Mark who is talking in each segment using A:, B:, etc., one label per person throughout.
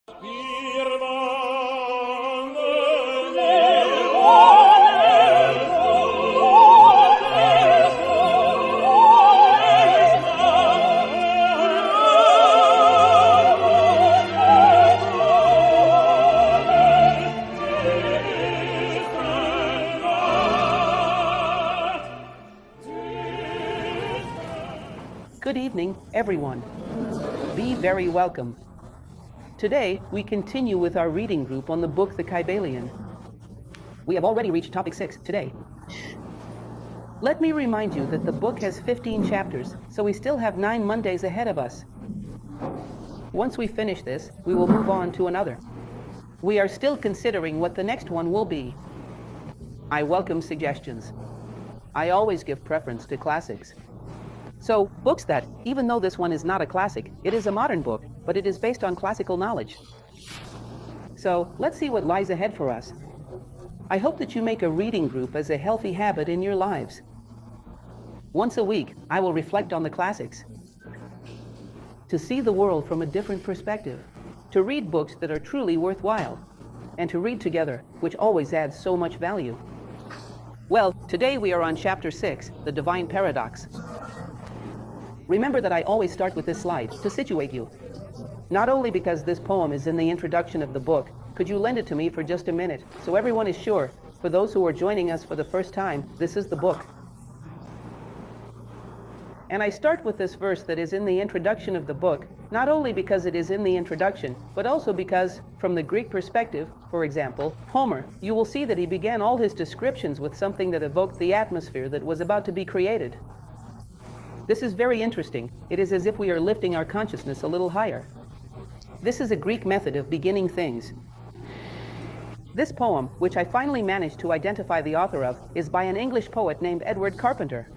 A: Good evening, everyone. Be very welcome. Today, we continue with our reading group on the book The Kybalion. We have already reached topic 6 today. Let me remind you that the book has 15 chapters, so we still have 9 Mondays ahead of us. Once we finish this, we will move on to another. We are still considering what the next one will be. I welcome suggestions. I always give preference to classics. So, books that, even though this one is not a classic, it is a modern book, but it is based on classical knowledge. So, let's see what lies ahead for us. I hope that you make a reading group as a healthy habit in your lives. Once a week, I will reflect on the classics. To see the world from a different perspective. To read books that are truly worthwhile. And to read together, which always adds so much value. Well, today we are on chapter 6, The Divine Paradox. Remember that I always start with this slide to situate you. Not only because this poem is in the introduction of the book, could you lend it to me for just a minute, so everyone is sure, for those who are joining us for the first time, this is the book. And I start with this verse that is in the introduction of the book, not only because it is in the introduction, but also because, from the Greek perspective, for example, Homer, you will see that he began all his descriptions with something that evoked the atmosphere that was about to be created. This is very interesting. It is as if we are lifting our consciousness a little higher. This is a Greek method of beginning things. This poem, which I finally managed to identify the author of, is by an English poet named Edward Carpenter.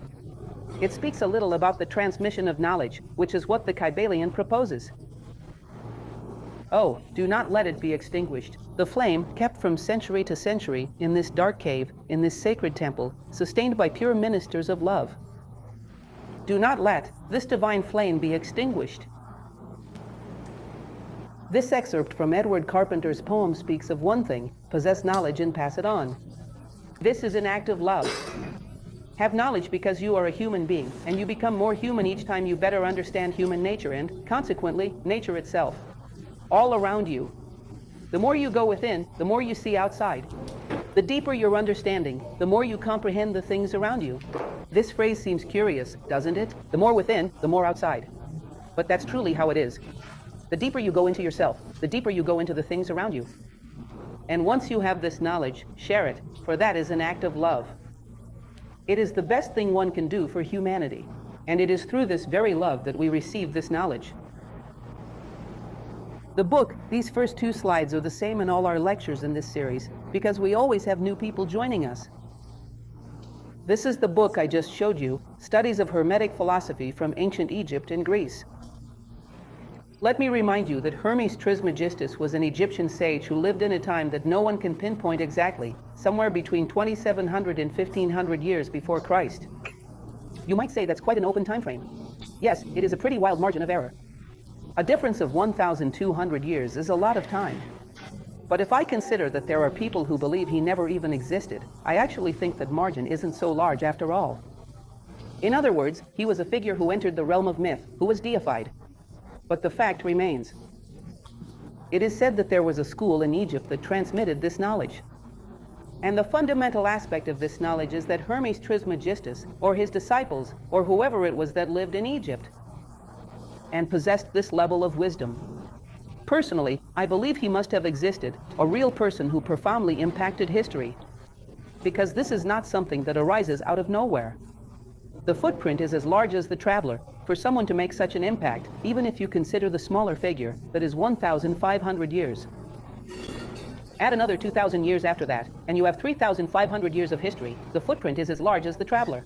A: It speaks a little about the transmission of knowledge, which is what the Kybalion proposes. Oh, do not let it be extinguished. The flame, kept from century to century, in this dark cave, in this sacred temple, sustained by pure ministers of love. Do not let this divine flame be extinguished. This excerpt from Edward Carpenter's poem speaks of one thing: possess knowledge and pass it on. This is an act of love. Have knowledge because you are a human being, and you become more human each time you better understand human nature and, consequently, nature itself. All around you. The more you go within, the more you see outside. The deeper your understanding, the more you comprehend the things around you. This phrase seems curious, doesn't it? The more within, the more outside. But that's truly how it is. The deeper you go into yourself, the deeper you go into the things around you. And once you have this knowledge, share it, for that is an act of love. It is the best thing one can do for humanity, and it is through this very love that we receive this knowledge. The book, these first 2 slides are the same in all our lectures in this series, because we always have new people joining us. This is the book I just showed you, Studies of Hermetic Philosophy from Ancient Egypt and Greece. Let me remind you that Hermes Trismegistus was an Egyptian sage who lived in a time that no one can pinpoint exactly, somewhere between 2700 and 1500 years before Christ. You might say that's quite an open time frame. Yes, it is a pretty wild margin of error. A difference of 1,200 years is a lot of time. But if I consider that there are people who believe he never even existed, I actually think that margin isn't so large after all. In other words, he was a figure who entered the realm of myth, who was deified. But the fact remains. It is said that there was a school in Egypt that transmitted this knowledge. And the fundamental aspect of this knowledge is that Hermes Trismegistus, or his disciples, or whoever it was that lived in Egypt, and possessed this level of wisdom. Personally, I believe he must have existed, a real person who profoundly impacted history. Because this is not something that arises out of nowhere. The footprint is as large as the traveler. For someone to make such an impact, even if you consider the smaller figure, that is 1,500 years. Add another 2,000 years after that, and you have 3,500 years of history. The footprint is as large as the traveler.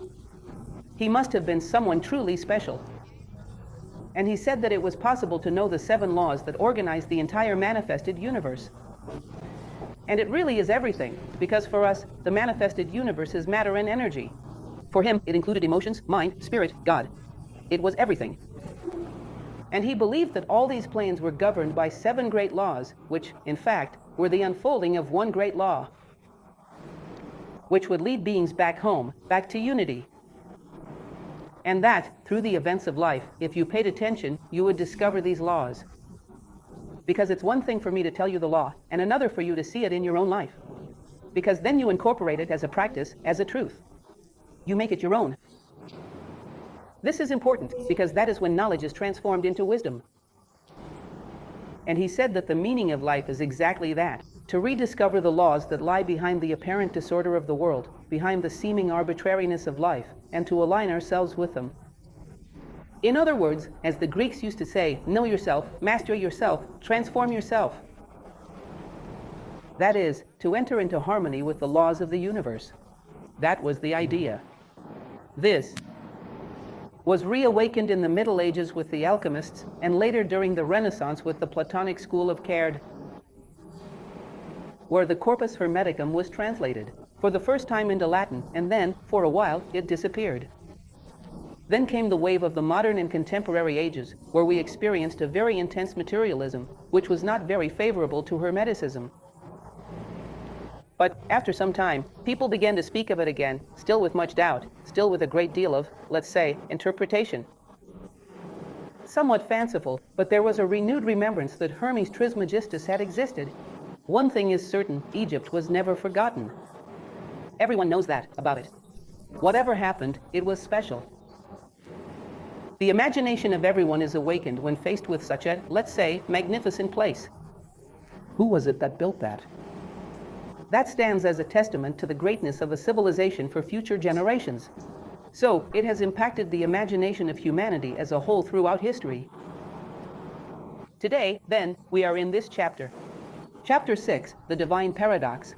A: He must have been someone truly special. And he said that it was possible to know the 7 laws that organize the entire manifested universe. And it really is everything, because for us, the manifested universe is matter and energy. For him, it included emotions, mind, spirit, God. It was everything. And he believed that all these planes were governed by 7 great laws, which, in fact, were the unfolding of one great law, which would lead beings back home, back to unity. And that, through the events of life, if you paid attention, you would discover these laws. Because it's one thing for me to tell you the law, and another for you to see it in your own life. Because then you incorporate it as a practice, as a truth. You make it your own. This is important, because that is when knowledge is transformed into wisdom. And he said that the meaning of life is exactly that, to rediscover the laws that lie behind the apparent disorder of the world, behind the seeming arbitrariness of life, and to align ourselves with them. In other words, as the Greeks used to say, know yourself, master yourself, transform yourself. That is, to enter into harmony with the laws of the universe. That was the idea. This was reawakened in the Middle Ages with the alchemists, and later during the Renaissance with the Platonic school of Caird, where the corpus hermeticum was translated, for the first time into Latin, and then, for a while, it disappeared. Then came the wave of the modern and contemporary ages, where we experienced a very intense materialism, which was not very favorable to Hermeticism. But after some time, people began to speak of it again, still with much doubt, still with a great deal of, let's say, interpretation. Somewhat fanciful, but there was a renewed remembrance that Hermes Trismegistus had existed. One thing is certain, Egypt was never forgotten. Everyone knows that about it. Whatever happened, it was special. The imagination of everyone is awakened when faced with such a, let's say, magnificent place. Who was it that built that? That stands as a testament to the greatness of a civilization for future generations. So, it has impacted the imagination of humanity as a whole throughout history. Today, then, we are in this chapter. Chapter 6, The Divine Paradox.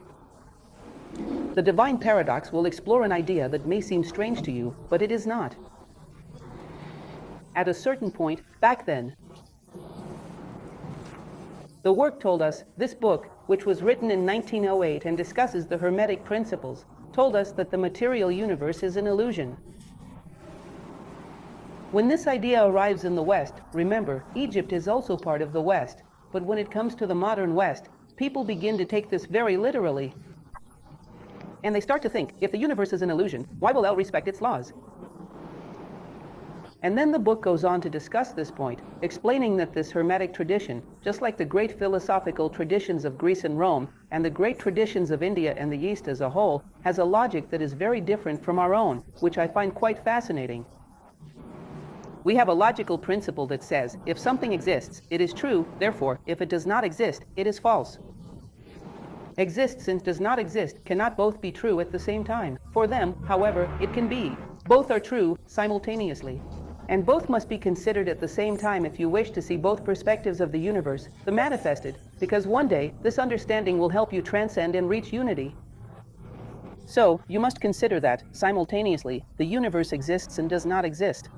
A: The Divine Paradox will explore an idea that may seem strange to you, but it is not. At a certain point, back then, the work told us, this book, which was written in 1908 and discusses the Hermetic principles, told us that the material universe is an illusion. When this idea arrives in the West, remember, Egypt is also part of the West, but when it comes to the modern West, people begin to take this very literally. And they start to think, if the universe is an illusion, why will El respect its laws? And then the book goes on to discuss this point, explaining that this Hermetic tradition, just like the great philosophical traditions of Greece and Rome, and the great traditions of India and the East as a whole, has a logic that is very different from our own, which I find quite fascinating. We have a logical principle that says, if something exists, it is true, therefore, if it does not exist, it is false. Exists and does not exist cannot both be true at the same time. For them, however, it can be. Both are true simultaneously. And both must be considered at the same time if you wish to see both perspectives of the universe, the manifested, because one day, this understanding will help you transcend and reach unity. So, you must consider that, simultaneously, the universe exists and does not exist.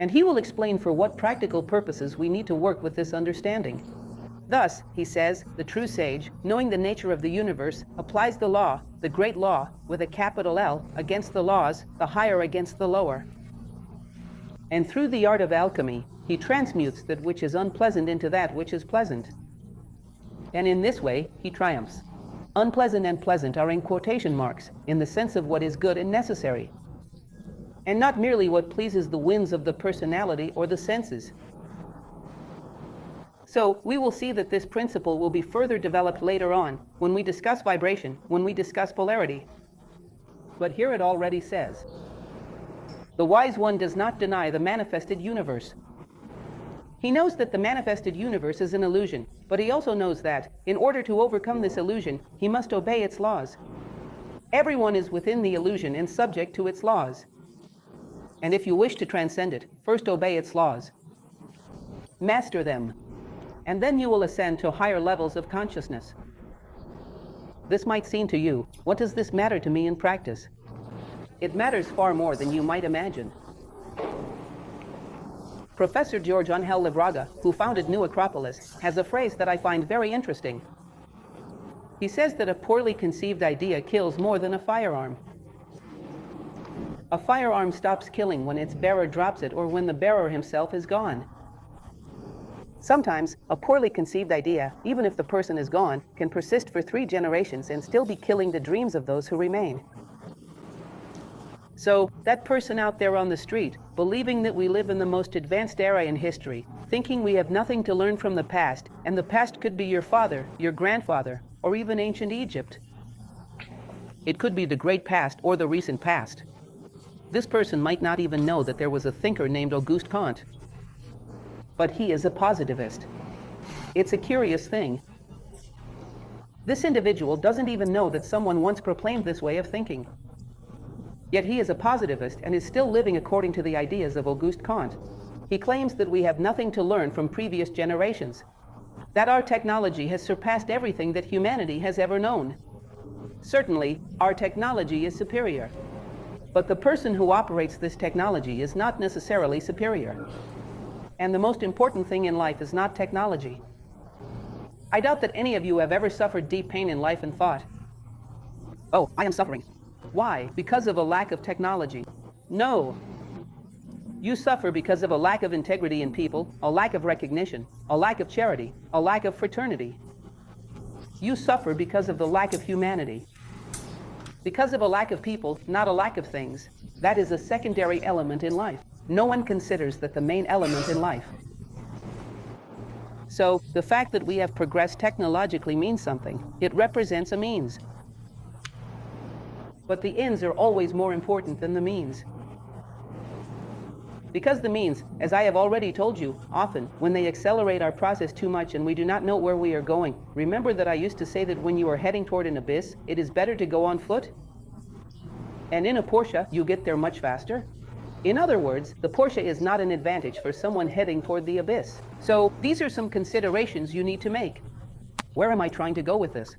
A: And he will explain for what practical purposes we need to work with this understanding. Thus, he says, the true sage, knowing the nature of the universe, applies the law, the great law, with a capital L, against the laws, the higher against the lower. And through the art of alchemy, he transmutes that which is unpleasant into that which is pleasant. And in this way, he triumphs. Unpleasant and pleasant are in quotation marks, in the sense of what is good and necessary, and not merely what pleases the whims of the personality or the senses. So, we will see that this principle will be further developed later on, when we discuss vibration, when we discuss polarity. But here it already says, the wise one does not deny the manifested universe. He knows that the manifested universe is an illusion, but he also knows that, in order to overcome this illusion, he must obey its laws. Everyone is within the illusion and subject to its laws. And if you wish to transcend it, first obey its laws. Master them. And then you will ascend to higher levels of consciousness. This might seem to you, what does this matter to me in practice? It matters far more than you might imagine. Professor George Angel Libraga, who founded New Acropolis, has a phrase that I find very interesting. He says that a poorly conceived idea kills more than a firearm. A firearm stops killing when its bearer drops it or when the bearer himself is gone. Sometimes, a poorly conceived idea, even if the person is gone, can persist for 3 generations and still be killing the dreams of those who remain. So, that person out there on the street, believing that we live in the most advanced era in history, thinking we have nothing to learn from the past, and the past could be your father, your grandfather, or even ancient Egypt. It could be the great past or the recent past. This person might not even know that there was a thinker named Auguste Comte. But he is a positivist. It's a curious thing. This individual doesn't even know that someone once proclaimed this way of thinking. Yet he is a positivist and is still living according to the ideas of Auguste Comte. He claims that we have nothing to learn from previous generations, that our technology has surpassed everything that humanity has ever known. Certainly, our technology is superior. But the person who operates this technology is not necessarily superior. And the most important thing in life is not technology. I doubt that any of you have ever suffered deep pain in life and thought, "Oh, I am suffering." Why? Because of a lack of technology? No. You suffer because of a lack of integrity in people, a lack of recognition, a lack of charity, a lack of fraternity. You suffer because of the lack of humanity. Because of a lack of people, not a lack of things. That is a secondary element in life. No one considers that the main element in life. So, the fact that we have progressed technologically means something. It represents a means. But the ends are always more important than the means. Because the means, as I have already told you, often, when they accelerate our process too much and we do not know where we are going, remember that I used to say that when you are heading toward an abyss, it is better to go on foot? And in a Porsche, you get there much faster? In other words, the Porsche is not an advantage for someone heading toward the abyss. So, these are some considerations you need to make. Where am I trying to go with this?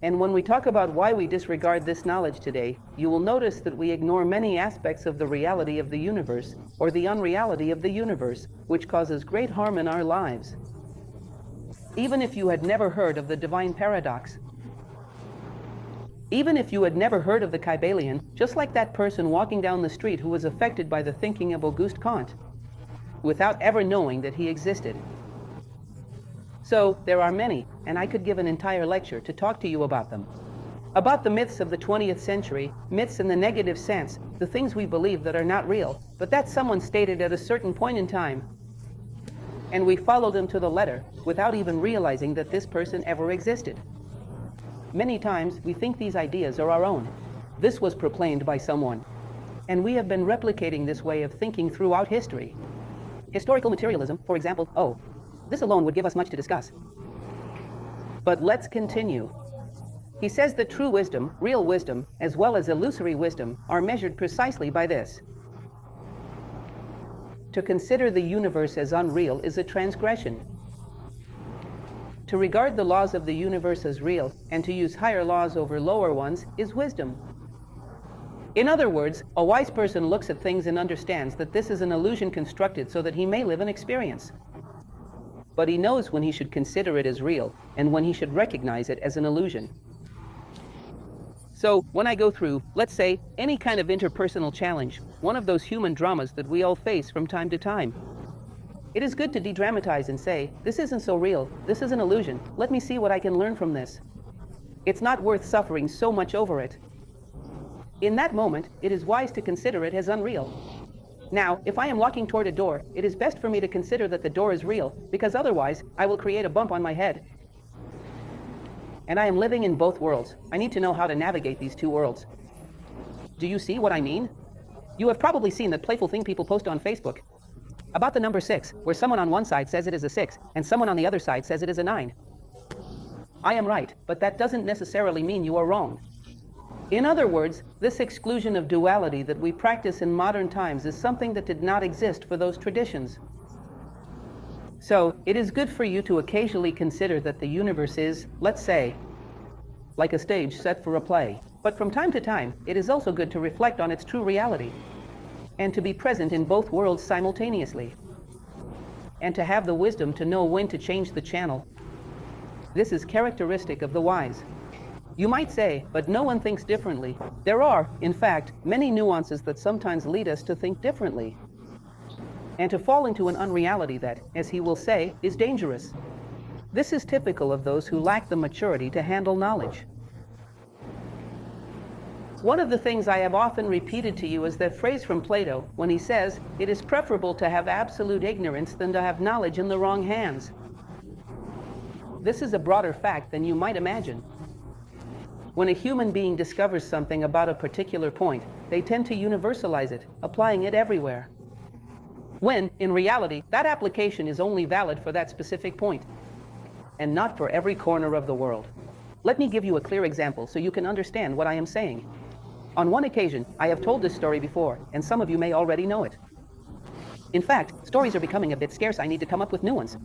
A: And when we talk about why we disregard this knowledge today, you will notice that we ignore many aspects of the reality of the universe, or the unreality of the universe, which causes great harm in our lives. Even if you had never heard of the divine paradox, even if you had never heard of the Kybalion, just like that person walking down the street who was affected by the thinking of Auguste Comte, without ever knowing that he existed. So, there are many, and I could give an entire lecture to talk to you about them. About the myths of the 20th century, myths in the negative sense, the things we believe that are not real, but that someone stated at a certain point in time. And we follow them to the letter, without even realizing that this person ever existed. Many times, we think these ideas are our own. This was proclaimed by someone. And we have been replicating this way of thinking throughout history. Historical materialism, for example, this alone would give us much to discuss. But let's continue. He says that true wisdom, real wisdom, as well as illusory wisdom, are measured precisely by this. To consider the universe as unreal is a transgression. To regard the laws of the universe as real, and to use higher laws over lower ones, is wisdom. In other words, a wise person looks at things and understands that this is an illusion constructed so that he may live an experience. But he knows when he should consider it as real, and when he should recognize it as an illusion. So, when I go through, let's say, any kind of interpersonal challenge, one of those human dramas that we all face from time to time, it is good to de-dramatize and say, this isn't so real, this is an illusion, let me see what I can learn from this. It's not worth suffering so much over it. In that moment, it is wise to consider it as unreal. Now, if I am walking toward a door, it is best for me to consider that the door is real, because otherwise, I will create a bump on my head. And I am living in both worlds. I need to know how to navigate these two worlds. Do you see what I mean? You have probably seen that playful thing people post on Facebook about the number 6, where someone on one side says it is a 6, and someone on the other side says it is a 9. I am right, but that doesn't necessarily mean you are wrong. In other words, this exclusion of duality that we practice in modern times is something that did not exist for those traditions. So, it is good for you to occasionally consider that the universe is, let's say, like a stage set for a play. But from time to time, it is also good to reflect on its true reality, and to be present in both worlds simultaneously, and to have the wisdom to know when to change the channel. This is characteristic of the wise. You might say, but no one thinks differently. There are, in fact, many nuances that sometimes lead us to think differently. and to fall into an unreality that, as he will say, is dangerous. This is typical of those who lack the maturity to handle knowledge. One of the things I have often repeated to you is that phrase from Plato when he says, "It is preferable to have absolute ignorance than to have knowledge in the wrong hands." This is a broader fact than you might imagine. When a human being discovers something about a particular point, they tend to universalize it, applying it everywhere. When, in reality, that application is only valid for that specific point, and not for every corner of the world. Let me give you a clear example so you can understand what I am saying. On one occasion, I have told this story before, and some of you may already know it. In fact, stories are becoming a bit scarce. I need to come up with new ones.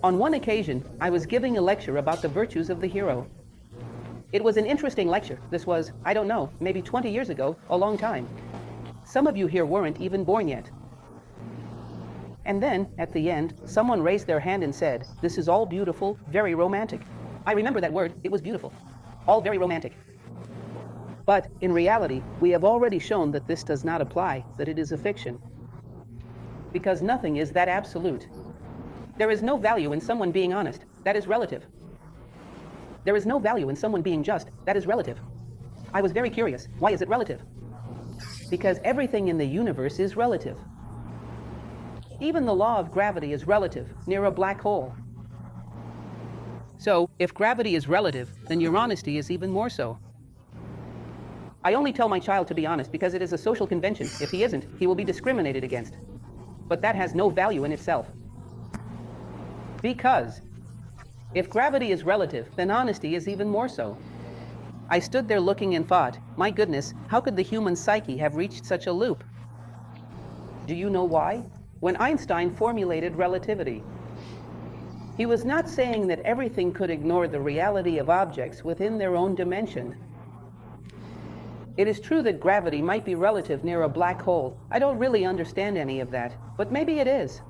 A: On one occasion, I was giving a lecture about the virtues of the hero. It was an interesting lecture. This was, I don't know, maybe 20 years ago, a long time. Some of you here weren't even born yet. And then, at the end, someone raised their hand and said, "This is all beautiful, very romantic." I remember that word. It was beautiful. All very romantic. But, in reality, we have already shown that this does not apply, that it is a fiction. Because nothing is that absolute. There is no value in someone being honest. That is relative. There is no value in someone being just. That is relative. I was very curious. Why is it relative? Because everything in the universe is relative. Even the law of gravity is relative, near a black hole. So, if gravity is relative, then your honesty is even more so. I only tell my child to be honest because it is a social convention. If he isn't, he will be discriminated against. But that has no value in itself. Because if gravity is relative, then honesty is even more so. I stood there looking and thought, my goodness, how could the human psyche have reached such a loop? Do you know why? When Einstein formulated relativity, he was not saying that everything could ignore the reality of objects within their own dimension. It is true that gravity might be relative near a black hole. I don't really understand any of that, but maybe it is.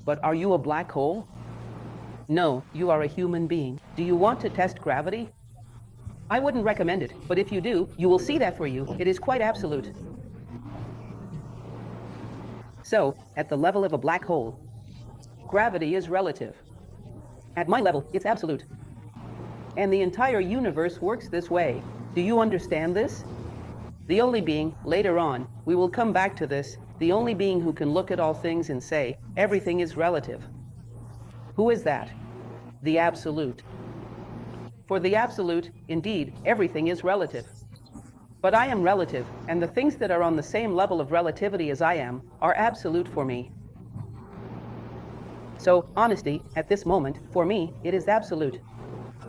A: But are you a black hole? No, you are a human being. Do you want to test gravity? I wouldn't recommend it, but if you do, you will see that for you. It is quite absolute. So, at the level of a black hole, gravity is relative. At my level, it's absolute. And the entire universe works this way. Do you understand this? The only being, later on, we will come back to this, the only being who can look at all things and say, everything is relative. Who is that? The Absolute. For the Absolute, indeed, everything is relative. But I am relative, and the things that are on the same level of relativity as I am are absolute for me. So, honesty, at this moment, for me, it is absolute.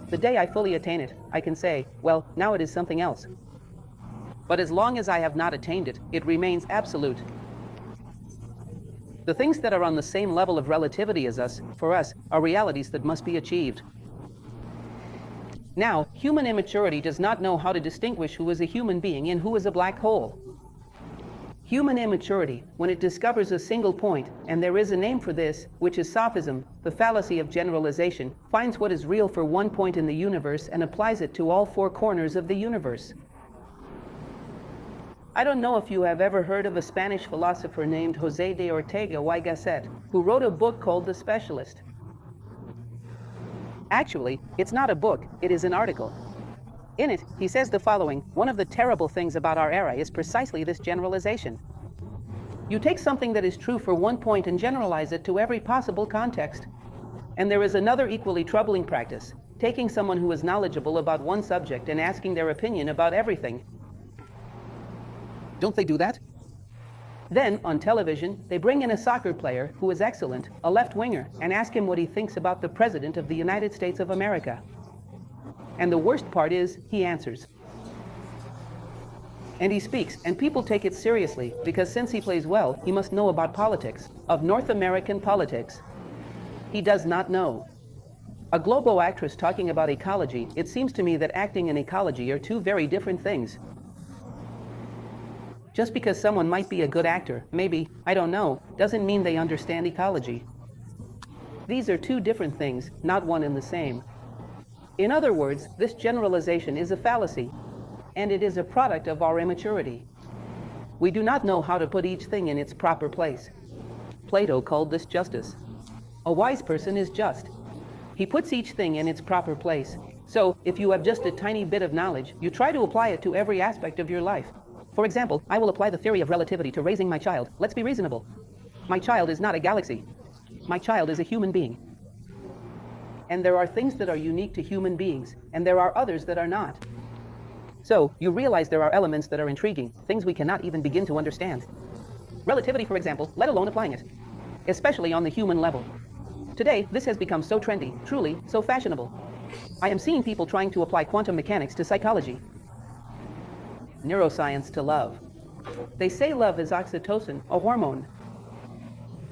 A: The day I fully attain it, I can say, well, now it is something else. But as long as I have not attained it, it remains absolute. The things that are on the same level of relativity as us, for us, are realities that must be achieved. Now, human immaturity does not know how to distinguish who is a human being and who is a black hole. Human immaturity, when it discovers a single point, and there is a name for this, which is sophism, the fallacy of generalization, finds what is real for one point in the universe and applies it to all four corners of the universe. I don't know if you have ever heard of a Spanish philosopher named José de Ortega y Gasset, who wrote a book called The Specialist. Actually, it's not a book, it is an article. In it, he says the following: one of the terrible things about our era is precisely this generalization. You take something that is true for one point and generalize it to every possible context. And there is another equally troubling practice, taking someone who is knowledgeable about one subject and asking their opinion about everything. Don't they do that? Then, on television, they bring in a soccer player who is excellent, a left-winger, and ask him what he thinks about the President of the United States of America. And the worst part is, he answers. And he speaks, and people take it seriously, because since he plays well, he must know about politics, of North American politics. He does not know. A Globo actress talking about ecology, it seems to me that acting and ecology are two very different things. Just because someone might be a good actor, maybe, I don't know, doesn't mean they understand ecology. These are two different things, not one and the same. In other words, this generalization is a fallacy, and it is a product of our immaturity. We do not know how to put each thing in its proper place. Plato called this justice. A wise person is just. He puts each thing in its proper place. So, if you have just a tiny bit of knowledge, you try to apply it to every aspect of your life. For example, I will apply the theory of relativity to raising my child. Let's be reasonable. My child is not a galaxy. My child is a human being. And there are things that are unique to human beings, and there are others that are not. So, you realize there are elements that are intriguing, things we cannot even begin to understand. Relativity, for example, let alone applying it. Especially on the human level. Today, this has become so trendy, truly, so fashionable. I am seeing people trying to apply quantum mechanics to psychology. Neuroscience to love. They say love is oxytocin, a hormone.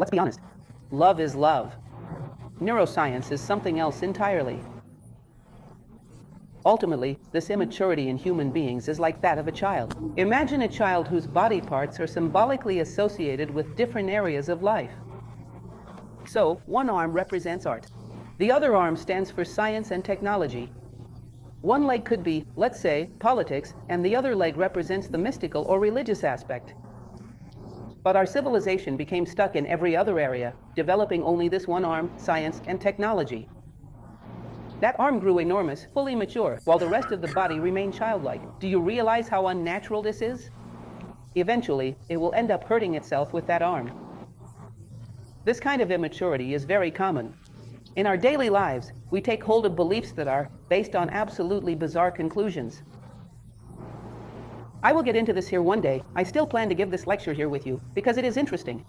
A: Let's be honest. Love is love. Neuroscience is something else entirely. Ultimately, this immaturity in human beings is like that of a child. Imagine a child whose body parts are symbolically associated with different areas of life. So, one arm represents art. The other arm stands for science and technology. One leg could be, let's say, politics, and the other leg represents the mystical or religious aspect. But our civilization became stuck in every other area, developing only this one arm, science and technology. That arm grew enormous, fully mature, while the rest of the body remained childlike. Do you realize how unnatural this is? Eventually, it will end up hurting itself with that arm. This kind of immaturity is very common. In our daily lives, we take hold of beliefs that are based on absolutely bizarre conclusions. I will get into this here one day. I still plan to give this lecture here with you, because it is interesting.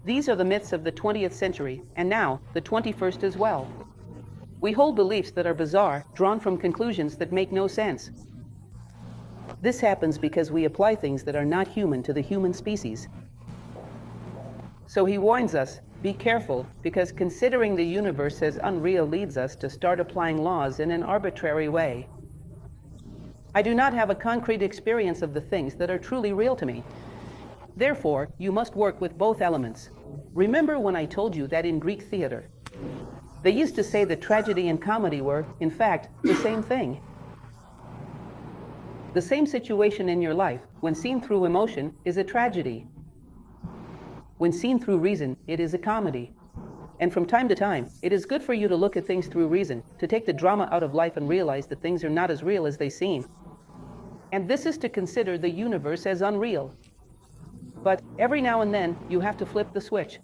A: These are the myths of the 20th century, and now, the 21st as well. We hold beliefs that are bizarre, drawn from conclusions that make no sense. This happens because we apply things that are not human to the human species. So he warns us, be careful, because considering the universe as unreal leads us to start applying laws in an arbitrary way. I do not have a concrete experience of the things that are truly real to me. Therefore, you must work with both elements. Remember when I told you that in Greek theater, they used to say that tragedy and comedy were, in fact, the same thing. The same situation in your life, when seen through emotion, is a tragedy. When seen through reason, it is a comedy. And from time to time, it is good for you to look at things through reason, to take the drama out of life and realize that things are not as real as they seem. And this is to consider the universe as unreal. But every now and then, you have to flip the switch.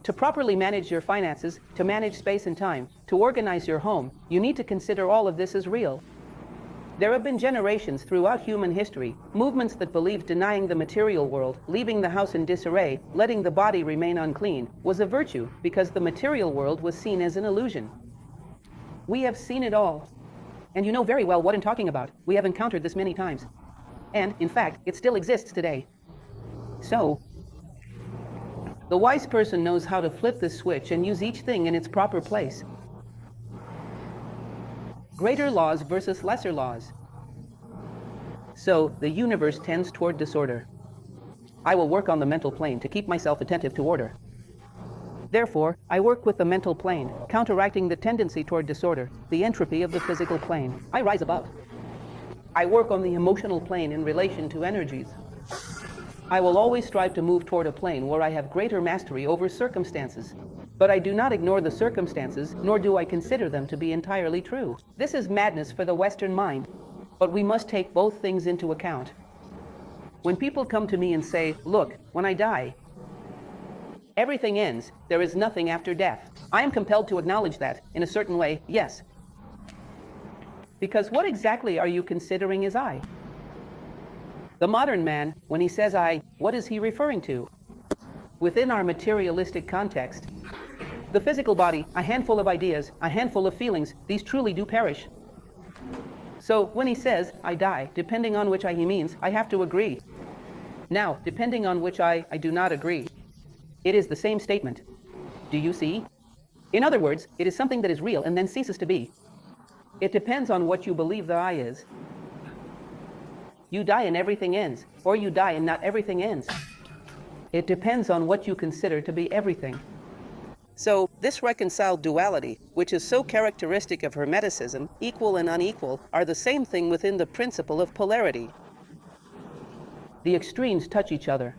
A: To properly manage your finances, to manage space and time, to organize your home, you need to consider all of this as real. There have been generations throughout human history, movements that believed denying the material world, leaving the house in disarray, letting the body remain unclean, was a virtue because the material world was seen as an illusion. We have seen it all. And you know very well what I'm talking about. We have encountered this many times. And, in fact, it still exists today. So, the wise person knows how to flip the switch and use each thing in its proper place. Greater laws versus lesser laws. So, the universe tends toward disorder. I will work on the mental plane to keep myself attentive to order. Therefore, I work with the mental plane, counteracting the tendency toward disorder, the entropy of the physical plane. I rise above. I work on the emotional plane in relation to energies. I will always strive to move toward a plane where I have greater mastery over circumstances. But I do not ignore the circumstances, nor do I consider them to be entirely true. This is madness for the Western mind, but we must take both things into account. When people come to me and say, look, when I die, everything ends, there is nothing after death. I am compelled to acknowledge that, in a certain way, yes. Because what exactly are you considering as I? The modern man, when he says I, what is he referring to? Within our materialistic context, the physical body, a handful of ideas, a handful of feelings, these truly do perish. So when he says, I die, depending on which I he means, I have to agree. Now, depending on which I do not agree. It is the same statement. Do you see? In other words, it is something that is real and then ceases to be. It depends on what you believe the I is. You die and everything ends, or you die and not everything ends. It depends on what you consider to be everything. So, this reconciled duality, which is so characteristic of Hermeticism, equal and unequal, are the same thing within the principle of polarity. The extremes touch each other.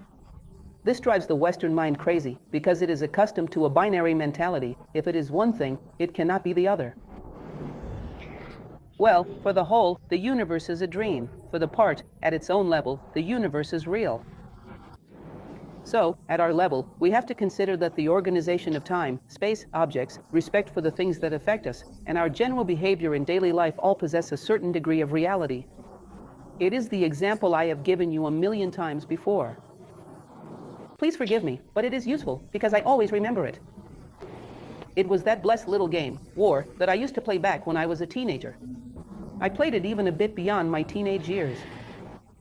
A: This drives the Western mind crazy because it is accustomed to a binary mentality. If it is one thing, it cannot be the other. Well, for the whole, the universe is a dream. For the part, at its own level, the universe is real. So, at our level, we have to consider that the organization of time, space, objects, respect for the things that affect us, and our general behavior in daily life all possess a certain degree of reality. It is the example I have given you 1,000,000 times before. Please forgive me, but it is useful because I always remember it. It was that blessed little game, War, that I used to play back when I was a teenager. I played it even a bit beyond my teenage years.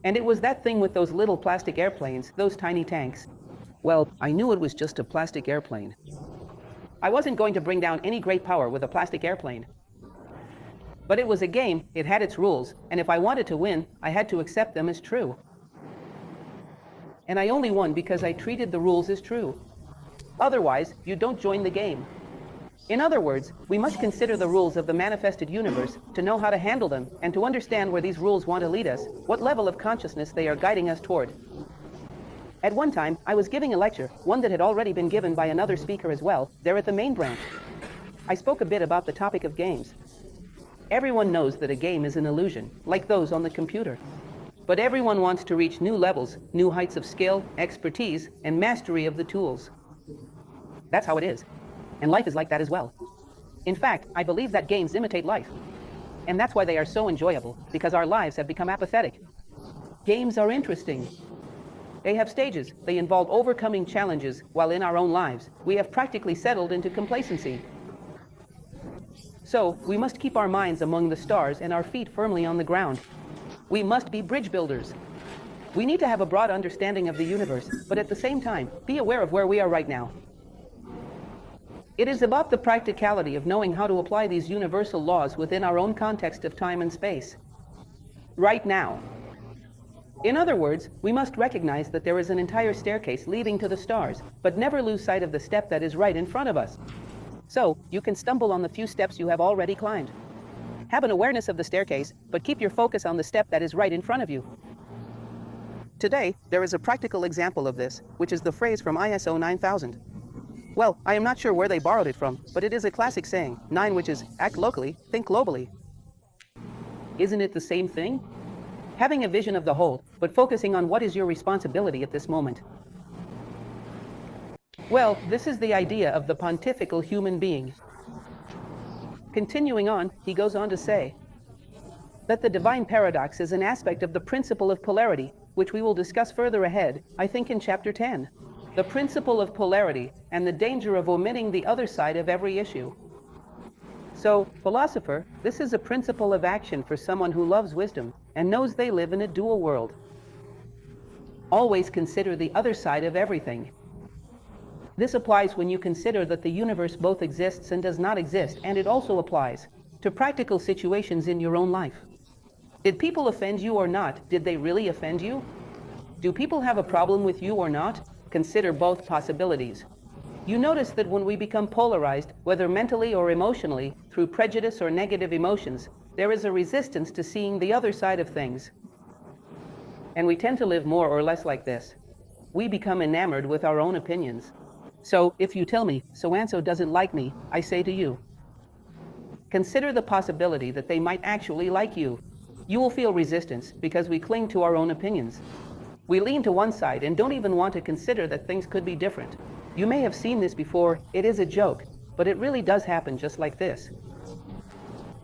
A: And it was that thing with those little plastic airplanes, those tiny tanks. Well, I knew it was just a plastic airplane. I wasn't going to bring down any great power with a plastic airplane. But it was a game, it had its rules, and if I wanted to win, I had to accept them as true. And I only won because I treated the rules as true. Otherwise, you don't join the game. In other words, we must consider the rules of the manifested universe to know how to handle them and to understand where these rules want to lead us, what level of consciousness they are guiding us toward. At one time, I was giving a lecture, one that had already been given by another speaker as well, there at the main branch. I spoke a bit about the topic of games. Everyone knows that a game is an illusion, like those on the computer. But everyone wants to reach new levels, new heights of skill, expertise, and mastery of the tools. That's how it is. And life is like that as well. In fact, I believe that games imitate life. And that's why they are so enjoyable, because our lives have become apathetic. Games are interesting. They have stages. They involve overcoming challenges, while in our own lives, we have practically settled into complacency. So, we must keep our minds among the stars and our feet firmly on the ground. We must be bridge builders. We need to have a broad understanding of the universe, but at the same time, be aware of where we are right now. It is about the practicality of knowing how to apply these universal laws within our own context of time and space. Right now. In other words, we must recognize that there is an entire staircase leading to the stars, but never lose sight of the step that is right in front of us. So, you can stumble on the few steps you have already climbed. Have an awareness of the staircase, but keep your focus on the step that is right in front of you. Today, there is a practical example of this, which is the phrase from ISO 9000. Well, I am not sure where they borrowed it from, but it is a classic saying, 9, which is, act locally, think globally. Isn't it the same thing? Having a vision of the whole, but focusing on what is your responsibility at this moment. Well, this is the idea of the pontifical human being. Continuing on, he goes on to say that the divine paradox is an aspect of the principle of polarity, which we will discuss further ahead, I think in chapter 10. The principle of polarity and the danger of omitting the other side of every issue. So, philosopher, this is a principle of action for someone who loves wisdom and knows they live in a dual world. Always consider the other side of everything. This applies when you consider that the universe both exists and does not exist, and it also applies to practical situations in your own life. Did people offend you or not? Did they really offend you? Do people have a problem with you or not? Consider both possibilities. You notice that when we become polarized, whether mentally or emotionally, through prejudice or negative emotions, there is a resistance to seeing the other side of things. And we tend to live more or less like this. We become enamored with our own opinions. So, if you tell me, so-and-so doesn't like me, I say to you, consider the possibility that they might actually like you. You will feel resistance because we cling to our own opinions. We lean to one side and don't even want to consider that things could be different. You may have seen this before, it is a joke, but it really does happen just like this.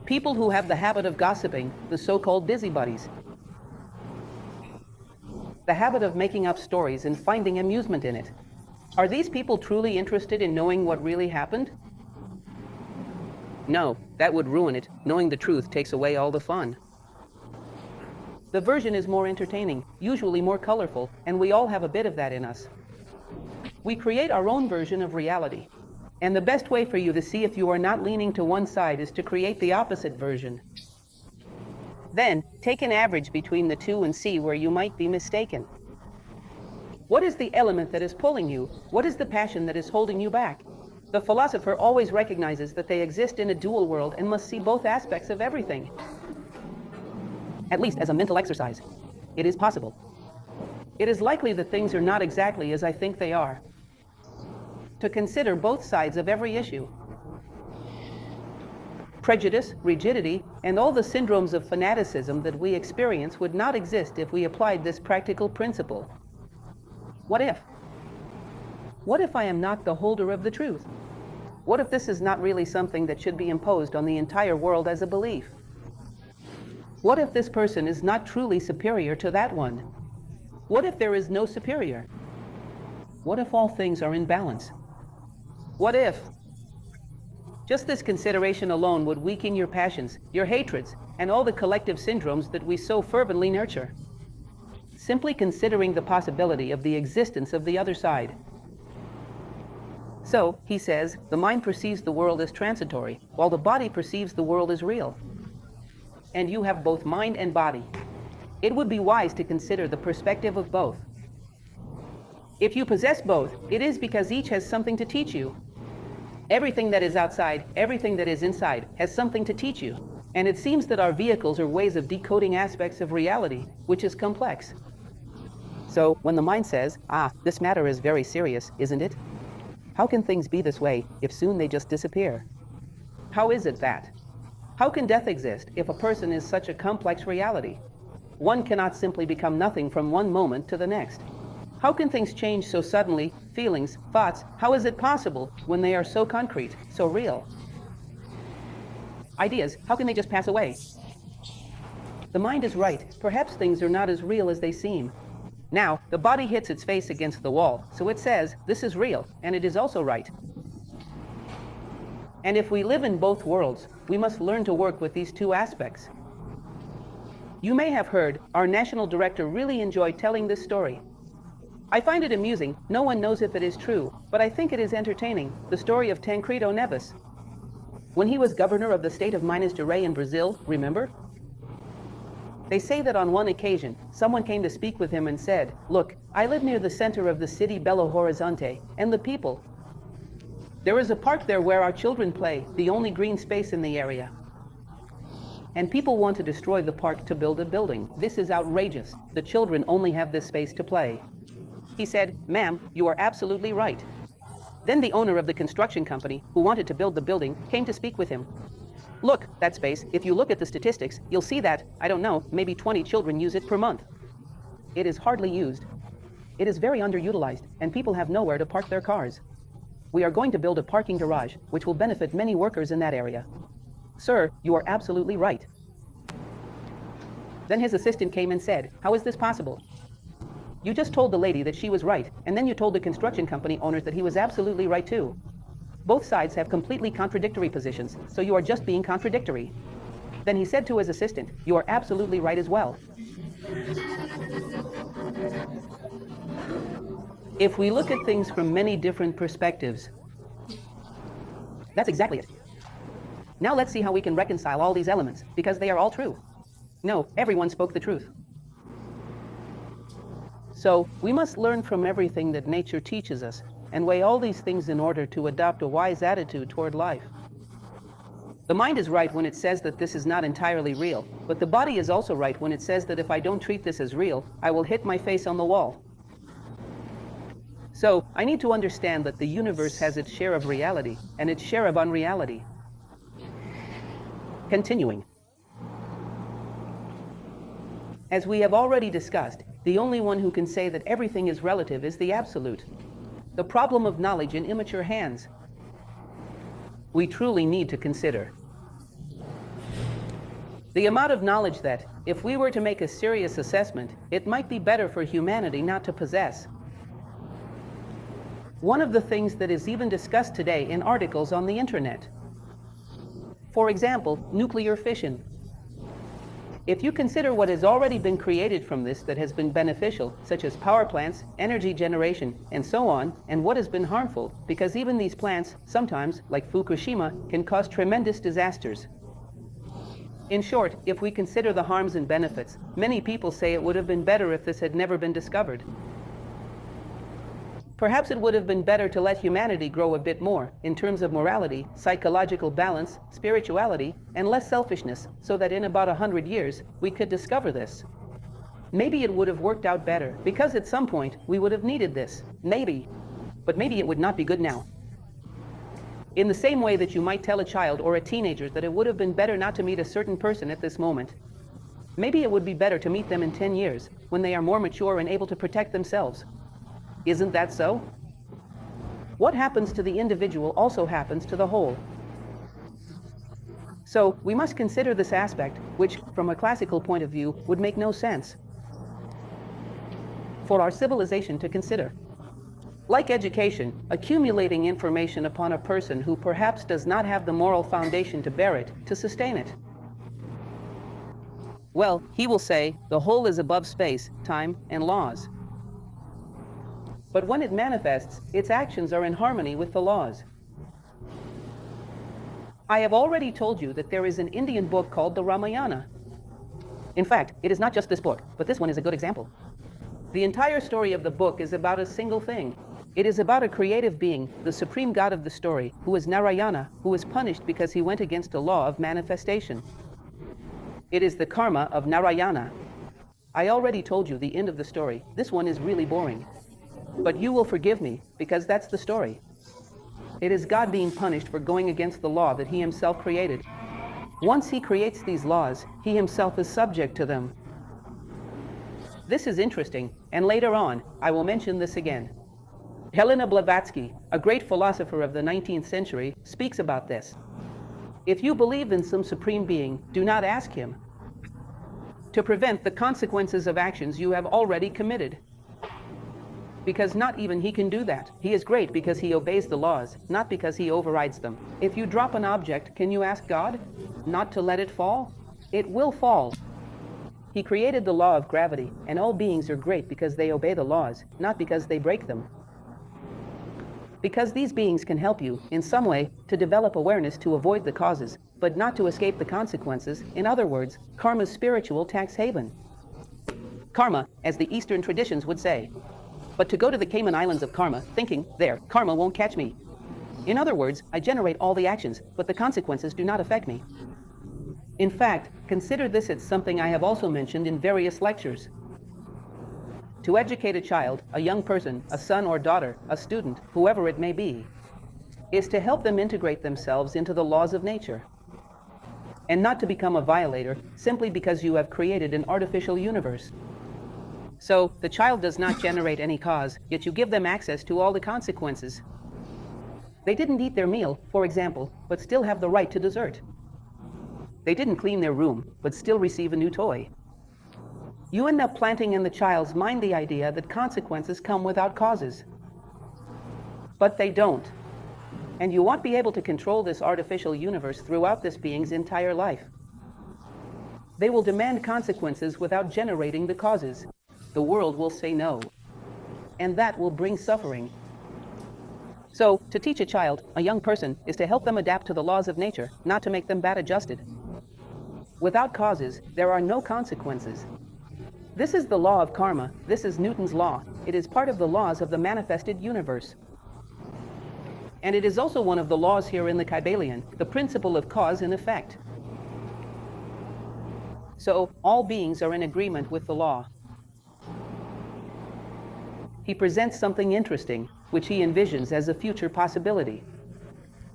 A: People who have the habit of gossiping, the so-called busybodies. The habit of making up stories and finding amusement in it. Are these people truly interested in knowing what really happened? No, that would ruin it. Knowing the truth takes away all the fun. The version is more entertaining, usually more colorful, and we all have a bit of that in us. We create our own version of reality. And the best way for you to see if you are not leaning to one side is to create the opposite version. Then, take an average between the two and see where you might be mistaken. What is the element that is pulling you? What is the passion that is holding you back? The philosopher always recognizes that they exist in a dual world and must see both aspects of everything. At least as a mental exercise. It is possible. it is likely that things are not exactly as I think they are. To consider both sides of every issue. Prejudice, rigidity, and all the syndromes of fanaticism that we experience would not exist if we applied this practical principle. What if? What if I am not the holder of the truth? What if this is not really something that should be imposed on the entire world as a belief? What if this person is not truly superior to that one? What if there is no superior? What if all things are in balance? What if? Just this consideration alone would weaken your passions, your hatreds, and all the collective syndromes that we so fervently nurture. Simply considering the possibility of the existence of the other side. So, he says, the mind perceives the world as transitory, while the body perceives the world as real. And you have both mind and body. It would be wise to consider the perspective of both. If you possess both, it is because each has something to teach you. Everything that is outside, everything that is inside, has something to teach you. And it seems that our vehicles are ways of decoding aspects of reality, which is complex. So, when the mind says, this matter is very serious, isn't it? How can things be this way if soon they just disappear? How is it that? How can death exist if a person is such a complex reality? One cannot simply become nothing from one moment to the next. How can things change so suddenly? Feelings, thoughts, how is it possible when they are so concrete, so real? Ideas, how can they just pass away? The mind is right. Perhaps things are not as real as they seem. Now, the body hits its face against the wall, so it says, this is real, and it is also right. And if we live in both worlds, we must learn to work with these two aspects. You may have heard, our national director really enjoyed telling this story. I find it amusing. No one knows if it is true, but I think it is entertaining. The story of Tancredo Neves. When he was governor of the state of Minas Gerais in Brazil, remember? They say that on one occasion, someone came to speak with him and said, look, I live near the center of the city Belo Horizonte, and the people. There is a park there where our children play, the only green space in the area. And people want to destroy the park to build a building. This is outrageous. The children only have this space to play. He said, ma'am, you are absolutely right. Then the owner of the construction company, who wanted to build the building, came to speak with him. Look, that space, if you look at the statistics, you'll see that, I don't know, maybe 20 children use it per month. It is hardly used. It is very underutilized, and people have nowhere to park their cars. We are going to build a parking garage, which will benefit many workers in that area. Sir, you are absolutely right. Then his assistant came and said, how is this possible? You just told the lady that she was right, and then you told the construction company owners that he was absolutely right too. Both sides have completely contradictory positions, so you are just being contradictory. Then he said to his assistant, you are absolutely right as well. If we look at things from many different perspectives, that's exactly it. Now let's see how we can reconcile all these elements, because they are all true. No, everyone spoke the truth. So, we must learn from everything that nature teaches us, and weigh all these things in order to adopt a wise attitude toward life. The mind is right when it says that this is not entirely real, but the body is also right when it says that if I don't treat this as real, I will hit my face on the wall. So, I need to understand that the universe has its share of reality, and its share of unreality. Continuing. As we have already discussed, the only one who can say that everything is relative is the Absolute. The problem of knowledge in immature hands. We truly need to consider the amount of knowledge that, if we were to make a serious assessment, it might be better for humanity not to possess. One of the things that is even discussed today in articles on the internet. For example, nuclear fission. If you consider what has already been created from this that has been beneficial, such as power plants, energy generation, and so on, and what has been harmful, because even these plants, sometimes, like Fukushima, can cause tremendous disasters. In short, if we consider the harms and benefits, many people say it would have been better if this had never been discovered. Perhaps it would have been better to let humanity grow a bit more, in terms of morality, psychological balance, spirituality, and less selfishness, so that in about 100 years, we could discover this. Maybe it would have worked out better, because at some point we would have needed this. Maybe. But maybe it would not be good now. In the same way that you might tell a child or a teenager that it would have been better not to meet a certain person at this moment, maybe it would be better to meet them in 10 years, when they are more mature and able to protect themselves. Isn't that so? What happens to the individual also happens to the whole. So, we must consider this aspect, which, from a classical point of view, would make no sense for our civilization to consider. Like education, accumulating information upon a person who perhaps does not have the moral foundation to bear it, to sustain it. Well, he will say, the whole is above space, time, and laws. But when it manifests, its actions are in harmony with the laws. I have already told you that there is an Indian book called the Ramayana. In fact, it is not just this book, but this one is a good example. The entire story of the book is about a single thing. It is about a creative being, the supreme god of the story, who is Narayana, who is punished because he went against a law of manifestation. It is the karma of Narayana. I already told you the end of the story. This one is really boring. But you will forgive me, because that's the story. It is God being punished for going against the law that he himself created. Once he creates these laws, he himself is subject to them. This is interesting, and later on, I will mention this again. Helena Blavatsky, a great philosopher of the 19th century, speaks about this. If you believe in some supreme being, do not ask him to prevent the consequences of actions you have already committed. Because not even he can do that. He is great because he obeys the laws, not because he overrides them. If you drop an object, can you ask God not to let it fall? It will fall. He created the law of gravity, and all beings are great because they obey the laws, not because they break them. Because these beings can help you, in some way, to develop awareness to avoid the causes, but not to escape the consequences. In other words, karma's spiritual tax haven. Karma, as the Eastern traditions would say. But to go to the Cayman Islands of karma, thinking, there, karma won't catch me. In other words, I generate all the actions, but the consequences do not affect me. In fact, consider this as something I have also mentioned in various lectures. To educate a child, a young person, a son or daughter, a student, whoever it may be, is to help them integrate themselves into the laws of nature, and not to become a violator simply because you have created an artificial universe. So, the child does not generate any cause, yet you give them access to all the consequences. They didn't eat their meal, for example, but still have the right to dessert. They didn't clean their room, but still receive a new toy. You end up planting in the child's mind the idea that consequences come without causes. But they don't. And you won't be able to control this artificial universe throughout this being's entire life. They will demand consequences without generating the causes. The world will say no. And that will bring suffering. So, to teach a child, a young person, is to help them adapt to the laws of nature, not to make them bad adjusted. Without causes, there are no consequences. This is the law of karma. This is Newton's law. It is part of the laws of the manifested universe. And it is also one of the laws here in the Kybalion, the principle of cause and effect. So, all beings are in agreement with the law. He presents something interesting, which he envisions as a future possibility.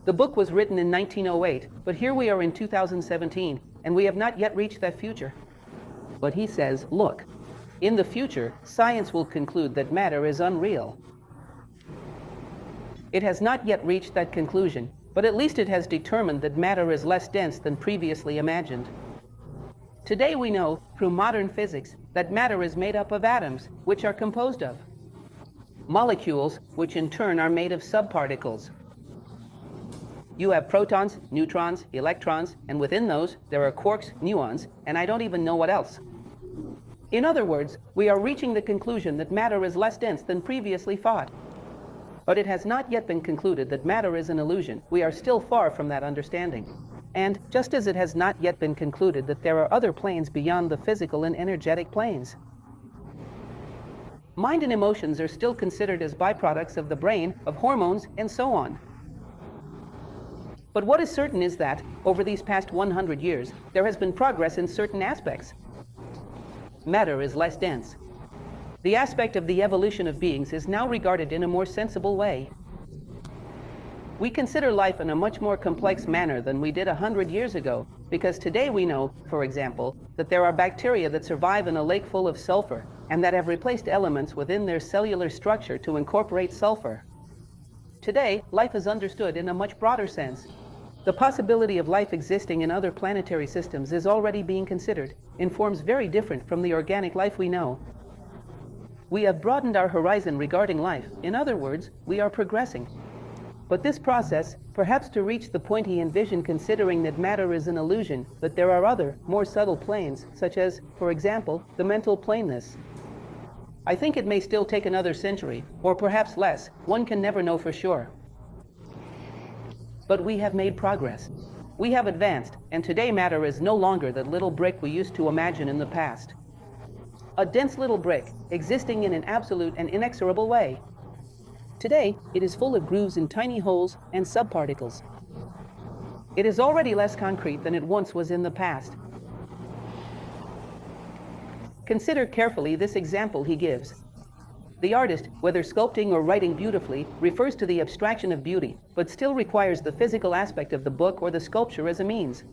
A: The book was written in 1908, but here we are in 2017, and we have not yet reached that future. But he says, look, in the future, science will conclude that matter is unreal. It has not yet reached that conclusion, but at least it has determined that matter is less dense than previously imagined. Today we know, through modern physics, that matter is made up of atoms, which are composed of molecules, which in turn are made of subparticles. You have protons, neutrons, electrons, and within those, there are quarks, muons, and I don't even know what else. In other words, we are reaching the conclusion that matter is less dense than previously thought. But it has not yet been concluded that matter is an illusion. We are still far from that understanding. And just as it has not yet been concluded that there are other planes beyond the physical and energetic planes. Mind and emotions are still considered as byproducts of the brain, of hormones, and so on. But what is certain is that, over these past 100 years, there has been progress in certain aspects. matter is less dense. The aspect of the evolution of beings is now regarded in a more sensible way. We consider life in a much more complex manner than we did 100 years ago, because today we know, for example, that there are bacteria that survive in a lake full of sulfur, and that have replaced elements within their cellular structure to incorporate sulfur. Today, life is understood in a much broader sense. The possibility of life existing in other planetary systems is already being considered, in forms very different from the organic life we know. We have broadened our horizon regarding life. In other words, we are progressing. But this process, perhaps to reach the point he envisioned, considering that matter is an illusion, that there are other, more subtle planes, such as, for example, the mental plainness. I think it may still take another century, or perhaps less. One can never know for sure. But we have made progress. We have advanced, and today matter is no longer that little brick we used to imagine in the past. A dense little brick, existing in an absolute and inexorable way. Today, it is full of grooves and tiny holes and subparticles. It is already less concrete than it once was in the past. Consider carefully this example he gives. The artist, whether sculpting or writing beautifully, refers to the abstraction of beauty, but still requires the physical aspect of the book or the sculpture as a means.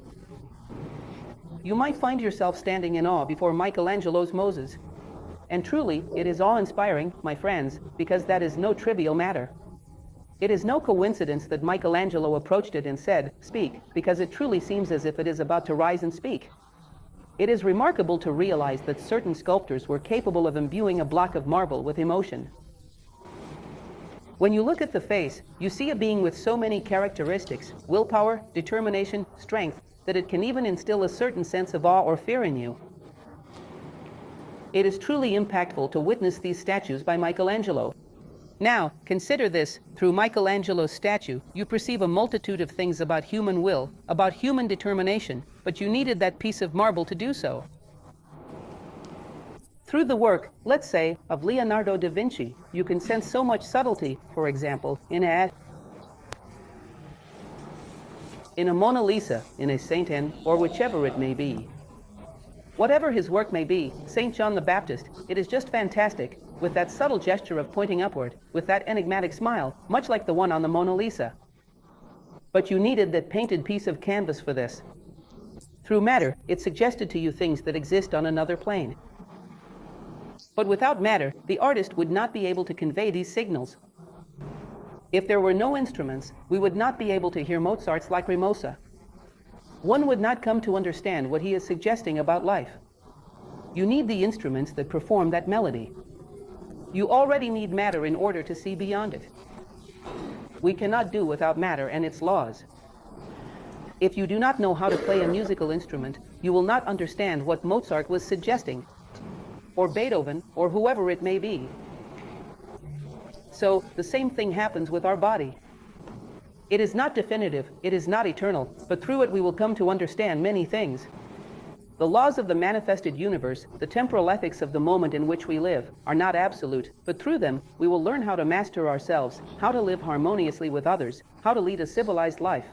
A: You might find yourself standing in awe before Michelangelo's Moses. And truly, it is awe-inspiring, my friends, because that is no trivial matter. It is no coincidence that Michelangelo approached it and said, "Speak," because it truly seems as if it is about to rise and speak. It is remarkable to realize that certain sculptors were capable of imbuing a block of marble with emotion. When you look at the face, you see a being with so many characteristics, willpower, determination, strength, that it can even instill a certain sense of awe or fear in you. It is truly impactful to witness these statues by Michelangelo. Now, consider this. Through Michelangelo's statue, you perceive a multitude of things about human will, about human determination, but you needed that piece of marble to do so. Through the work, let's say, of Leonardo da Vinci, you can sense so much subtlety, for example, in a Mona Lisa, in a Saint Anne, or whichever it may be. Whatever his work may be, St. John the Baptist, it is just fantastic, with that subtle gesture of pointing upward, with that enigmatic smile, much like the one on the Mona Lisa. But you needed that painted piece of canvas for this. Through matter, it suggested to you things that exist on another plane. But without matter, the artist would not be able to convey these signals. If there were no instruments, we would not be able to hear Mozart's Lacrimosa. One would not come to understand what he is suggesting about life. You need the instruments that perform that melody. You already need matter in order to see beyond it. We cannot do without matter and its laws. If you do not know how to play a musical instrument, you will not understand what Mozart was suggesting, or Beethoven, or whoever it may be. So, the same thing happens with our body. It is not definitive, it is not eternal, but through it we will come to understand many things. The laws of the manifested universe, the temporal ethics of the moment in which we live, are not absolute, but through them we will learn how to master ourselves, how to live harmoniously with others, how to lead a civilized life.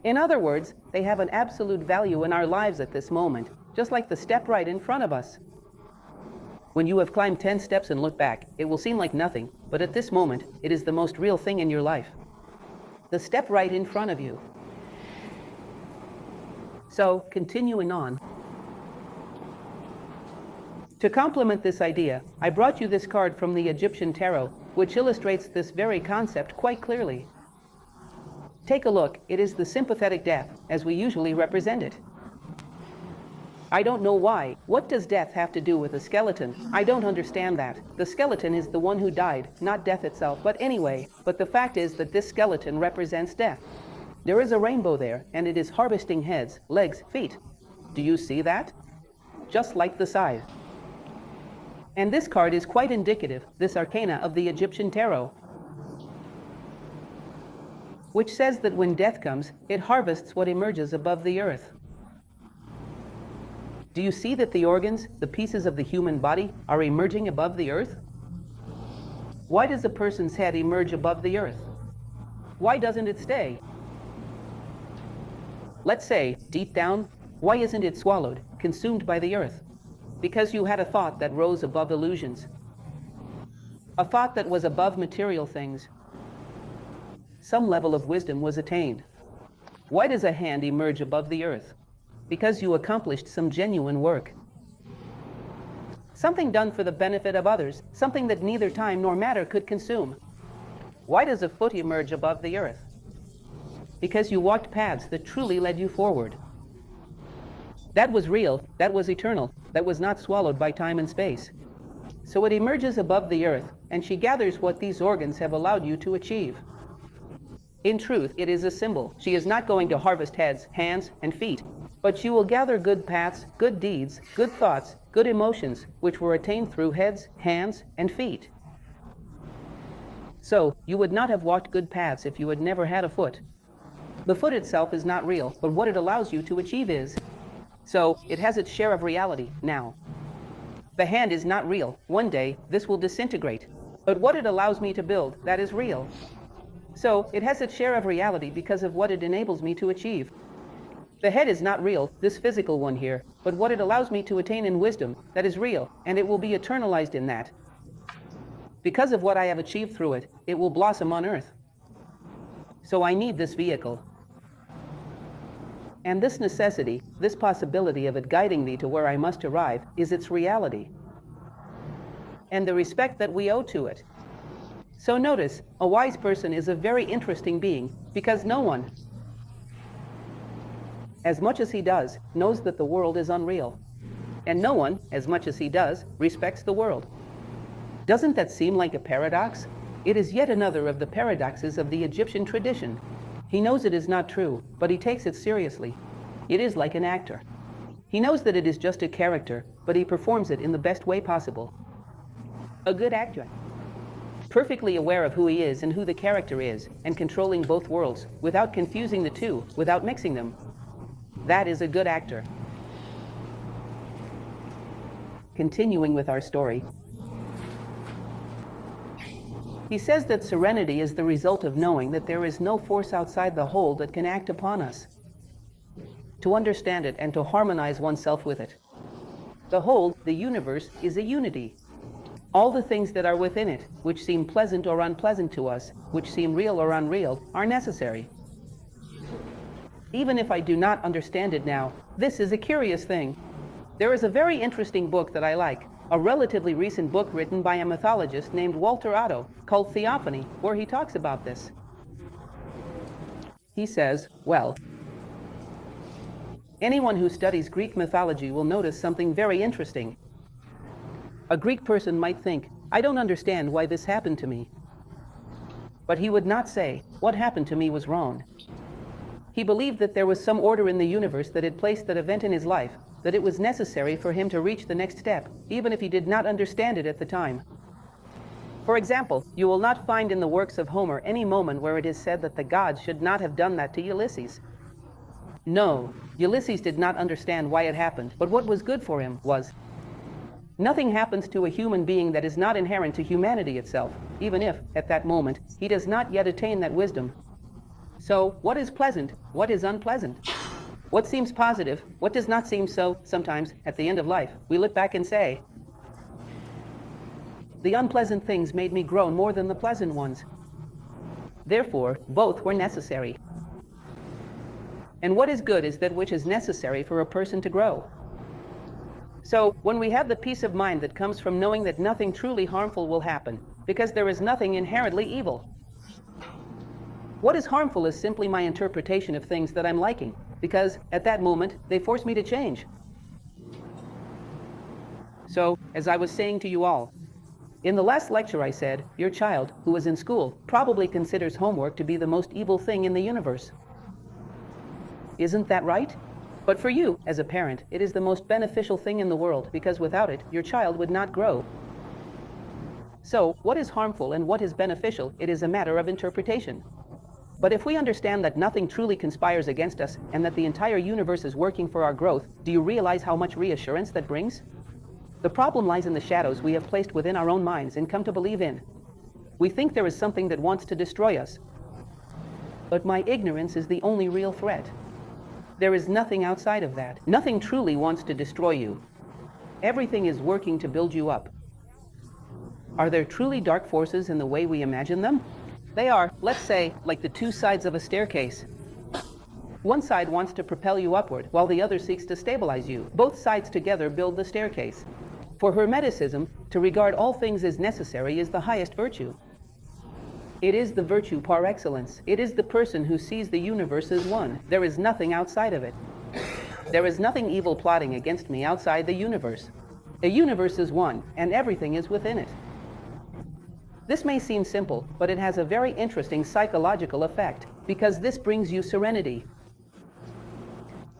A: In other words, they have an absolute value in our lives at this moment, just like the step right in front of us. When you have climbed 10 steps and look back, it will seem like nothing, but at this moment, it is the most real thing in your life. The step right in front of you. So, continuing on. To complement this idea, I brought you this card from the Egyptian tarot, which illustrates this very concept quite clearly. Take a look. It is the sympathetic death, as we usually represent it. I don't know why. What does death have to do with a skeleton? I don't understand that. The skeleton is the one who died, not death itself. But anyway, the fact is that this skeleton represents death. There is a rainbow there, and it is harvesting heads, legs, feet. Do you see that? Just like the scythe. And this card is quite indicative, this arcana of the Egyptian tarot, which says that when death comes, it harvests what emerges above the earth. Do you see that the organs, the pieces of the human body, are emerging above the earth? Why does a person's head emerge above the earth? Why doesn't it stay? Let's say, deep down, why isn't it swallowed? consumed by the earth, because you had a thought that rose above illusions, a thought that was above material things. Some level of wisdom was attained. Why does a hand emerge above the earth? Because you accomplished some genuine work. Something done for the benefit of others, something that neither time nor matter could consume. Why does a foot emerge above the earth? Because you walked paths that truly led you forward. That was real, that was eternal, that was not swallowed by time and space. So it emerges above the earth, and she gathers what these organs have allowed you to achieve. In truth, it is a symbol. She is not going to harvest heads, hands, and feet, but she will gather good paths, good deeds, good thoughts, good emotions, which were attained through heads, hands, and feet. So, you would not have walked good paths if you had never had a foot. The foot itself is not real, but what it allows you to achieve is. So, it has its share of reality now. The hand is not real. One day, this will disintegrate. But what it allows me to build, that is real. So, it has its share of reality because of what it enables me to achieve. The head is not real, this physical one here, but what it allows me to attain in wisdom, that is real, and it will be eternalized in that. Because of what I have achieved through it, it will blossom on earth. So I need this vehicle. And this necessity, this possibility of it guiding me to where I must arrive, is its reality. And the respect that we owe to it. So notice, a wise person is a very interesting being, because no one, as much as he does, knows that the world is unreal. And no one, as much as he does, respects the world. Doesn't that seem like a paradox? It is yet another of the paradoxes of the Egyptian tradition. He knows it is not true, but he takes it seriously. It is like an actor. He knows that it is just a character, but he performs it in the best way possible. A good actor. Perfectly aware of who he is and who the character is, and controlling both worlds, without confusing the two, without mixing them. That is a good actor. Continuing with our story. He says that serenity is the result of knowing that there is no force outside the whole that can act upon us. To understand it and to harmonize oneself with it. The whole, the universe, is a unity. All the things that are within it, which seem pleasant or unpleasant to us, which seem real or unreal, are necessary. Even if I do not understand it now, this is a curious thing. There is a very interesting book that I like, a relatively recent book written by a mythologist named Walter Otto, called Theophany, where he talks about this. He says, well, anyone who studies Greek mythology will notice something very interesting. A Greek person might think, I don't understand why this happened to me. But he would not say, what happened to me was wrong. He believed that there was some order in the universe that had placed that event in his life, that it was necessary for him to reach the next step, even if he did not understand it at the time. For example, you will not find in the works of Homer any moment where it is said that the gods should not have done that to Ulysses. No, Ulysses did not understand why it happened, but what was good for him was. Nothing happens to a human being that is not inherent to humanity itself, even if, at that moment, he does not yet attain that wisdom. So, what is pleasant? What is unpleasant? What seems positive? What does not seem so? Sometimes, at the end of life, we look back and say, the unpleasant things made me grow more than the pleasant ones. Therefore, both were necessary. And what is good is that which is necessary for a person to grow. So, when we have the peace of mind that comes from knowing that nothing truly harmful will happen, because there is nothing inherently evil. What is harmful is simply my interpretation of things that I'm liking, because, at that moment, they force me to change. So, as I was saying to you all, in the last lecture I said, your child, who is in school, probably considers homework to be the most evil thing in the universe. Isn't that right? But for you, as a parent, it is the most beneficial thing in the world, because without it, your child would not grow. So, what is harmful and what is beneficial, it is a matter of interpretation. But if we understand that nothing truly conspires against us, and that the entire universe is working for our growth, do you realize how much reassurance that brings? The problem lies in the shadows we have placed within our own minds and come to believe in. We think there is something that wants to destroy us. But my ignorance is the only real threat. There is nothing outside of that. Nothing truly wants to destroy you. Everything is working to build you up. Are there truly dark forces in the way we imagine them? They are, let's say, like the two sides of a staircase. One side wants to propel you upward, while the other seeks to stabilize you. Both sides together build the staircase. For Hermeticism, to regard all things as necessary is the highest virtue. It is the virtue par excellence. It is the person who sees the universe as one. There is nothing outside of it. There is nothing evil plotting against me outside the universe. The universe is one, and everything is within it. This may seem simple, but it has a very interesting psychological effect, because this brings you serenity.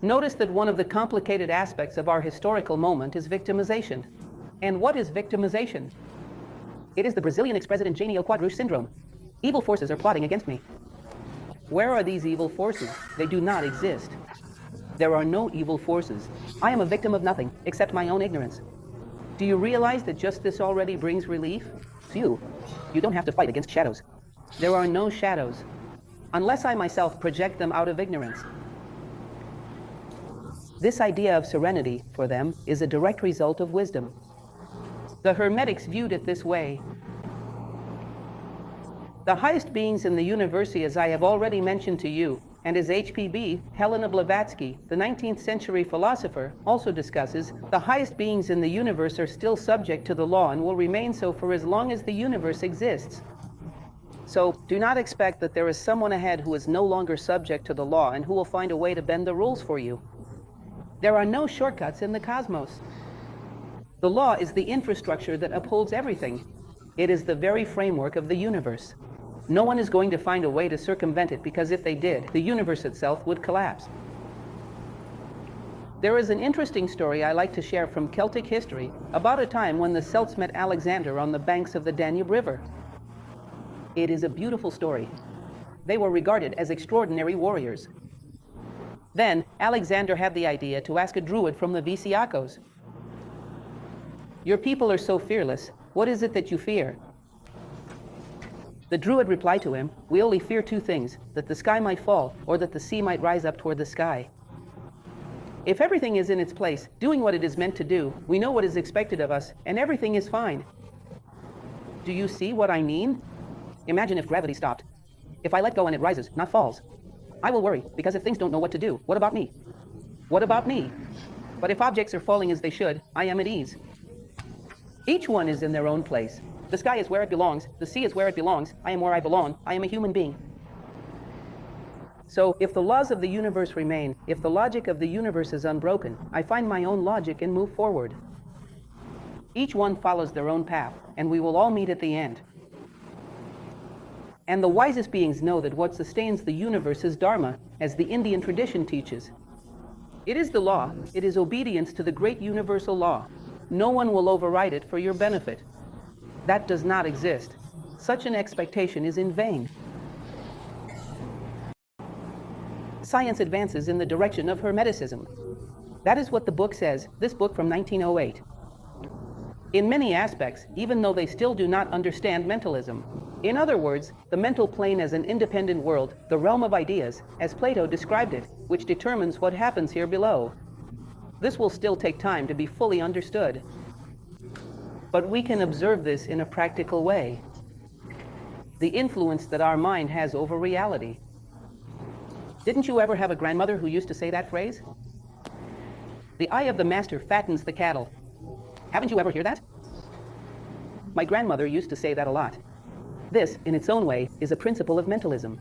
A: Notice that one of the complicated aspects of our historical moment is victimization. And what is victimization? It is the Brazilian ex-president Jânio Quadros syndrome. Evil forces are plotting against me. Where are these evil forces? They do not exist. There are no evil forces. I am a victim of nothing, except my own ignorance. Do you realize that just this already brings relief? Phew, you don't have to fight against shadows. There are no shadows, unless I myself project them out of ignorance. This idea of serenity, for them, is a direct result of wisdom. The Hermetics viewed it this way. The highest beings in the universe, as I have already mentioned to you, and as HPB, Helena Blavatsky, the 19th century philosopher, also discusses, the highest beings in the universe are still subject to the law and will remain so for as long as the universe exists. So, do not expect that there is someone ahead who is no longer subject to the law and who will find a way to bend the rules for you. There are no shortcuts in the cosmos. The law is the infrastructure that upholds everything. It is the very framework of the universe. No one is going to find a way to circumvent it, because if they did, the universe itself would collapse. There is an interesting story I like to share from Celtic history about a time when the Celts met Alexander on the banks of the Danube River. It is a beautiful story. They were regarded as extraordinary warriors. Then, Alexander had the idea to ask a druid from the Visiakos. "Your people are so fearless. What is it that you fear?" The druid replied to him, "We only fear two things, that the sky might fall, or that the sea might rise up toward the sky. If everything is in its place, doing what it is meant to do, we know what is expected of us, and everything is fine. Do you see what I mean? Imagine if gravity stopped. If I let go and it rises, not falls. I will worry, because if things don't know what to do, what about me? What about me? But if objects are falling as they should, I am at ease. Each one is in their own place. The sky is where it belongs, the sea is where it belongs, I am where I belong, I am a human being. So, if the laws of the universe remain, if the logic of the universe is unbroken, I find my own logic and move forward. Each one follows their own path, and we will all meet at the end. And the wisest beings know that what sustains the universe is Dharma, as the Indian tradition teaches. It is the law, it is obedience to the great universal law. No one will override it for your benefit. That does not exist. Such an expectation is in vain. Science advances in the direction of Hermeticism. That is what the book says, this book from 1908. In many aspects, even though they still do not understand mentalism. In other words, the mental plane as an independent world, the realm of ideas, as Plato described it, which determines what happens here below. This will still take time to be fully understood. But we can observe this in a practical way. The influence that our mind has over reality. Didn't you ever have a grandmother who used to say that phrase? The eye of the master fattens the cattle. Haven't you ever heard that? My grandmother used to say that a lot. This, in its own way, is a principle of mentalism.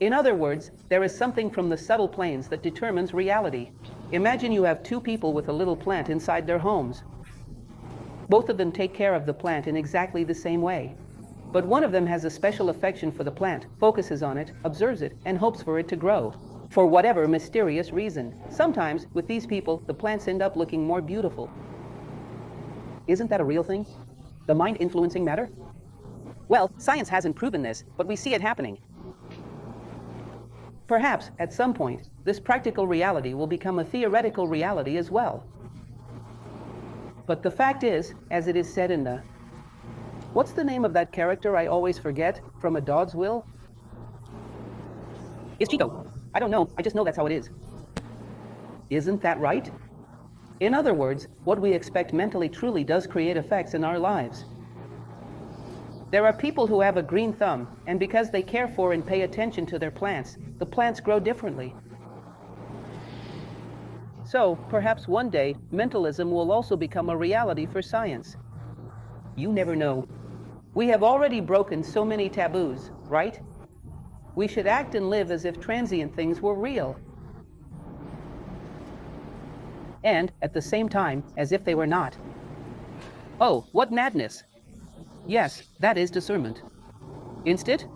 A: In other words, there is something from the subtle planes that determines reality. Imagine you have two people with a little plant inside their homes. Both of them take care of the plant in exactly the same way. But one of them has a special affection for the plant, focuses on it, observes it, and hopes for it to grow. For whatever mysterious reason. Sometimes, with these people, the plants end up looking more beautiful. Isn't that a real thing? The mind influencing matter? Well, science hasn't proven this, but we see it happening. Perhaps, at some point, this practical reality will become a theoretical reality as well. But the fact is, as it is said in the... What's the name of that character I always forget, from A Dog's Will? It's Chico. I don't know, I just know that's how it is. Isn't that right? In other words, what we expect mentally truly does create effects in our lives. There are people who have a green thumb, and because they care for and pay attention to their plants, the plants grow differently. So, perhaps one day, mentalism will also become a reality for science. You never know. We have already broken so many taboos, right? We should act and live as if transient things were real. And, at the same time, as if they were not. Oh, what madness! Yes, that is discernment. Instit?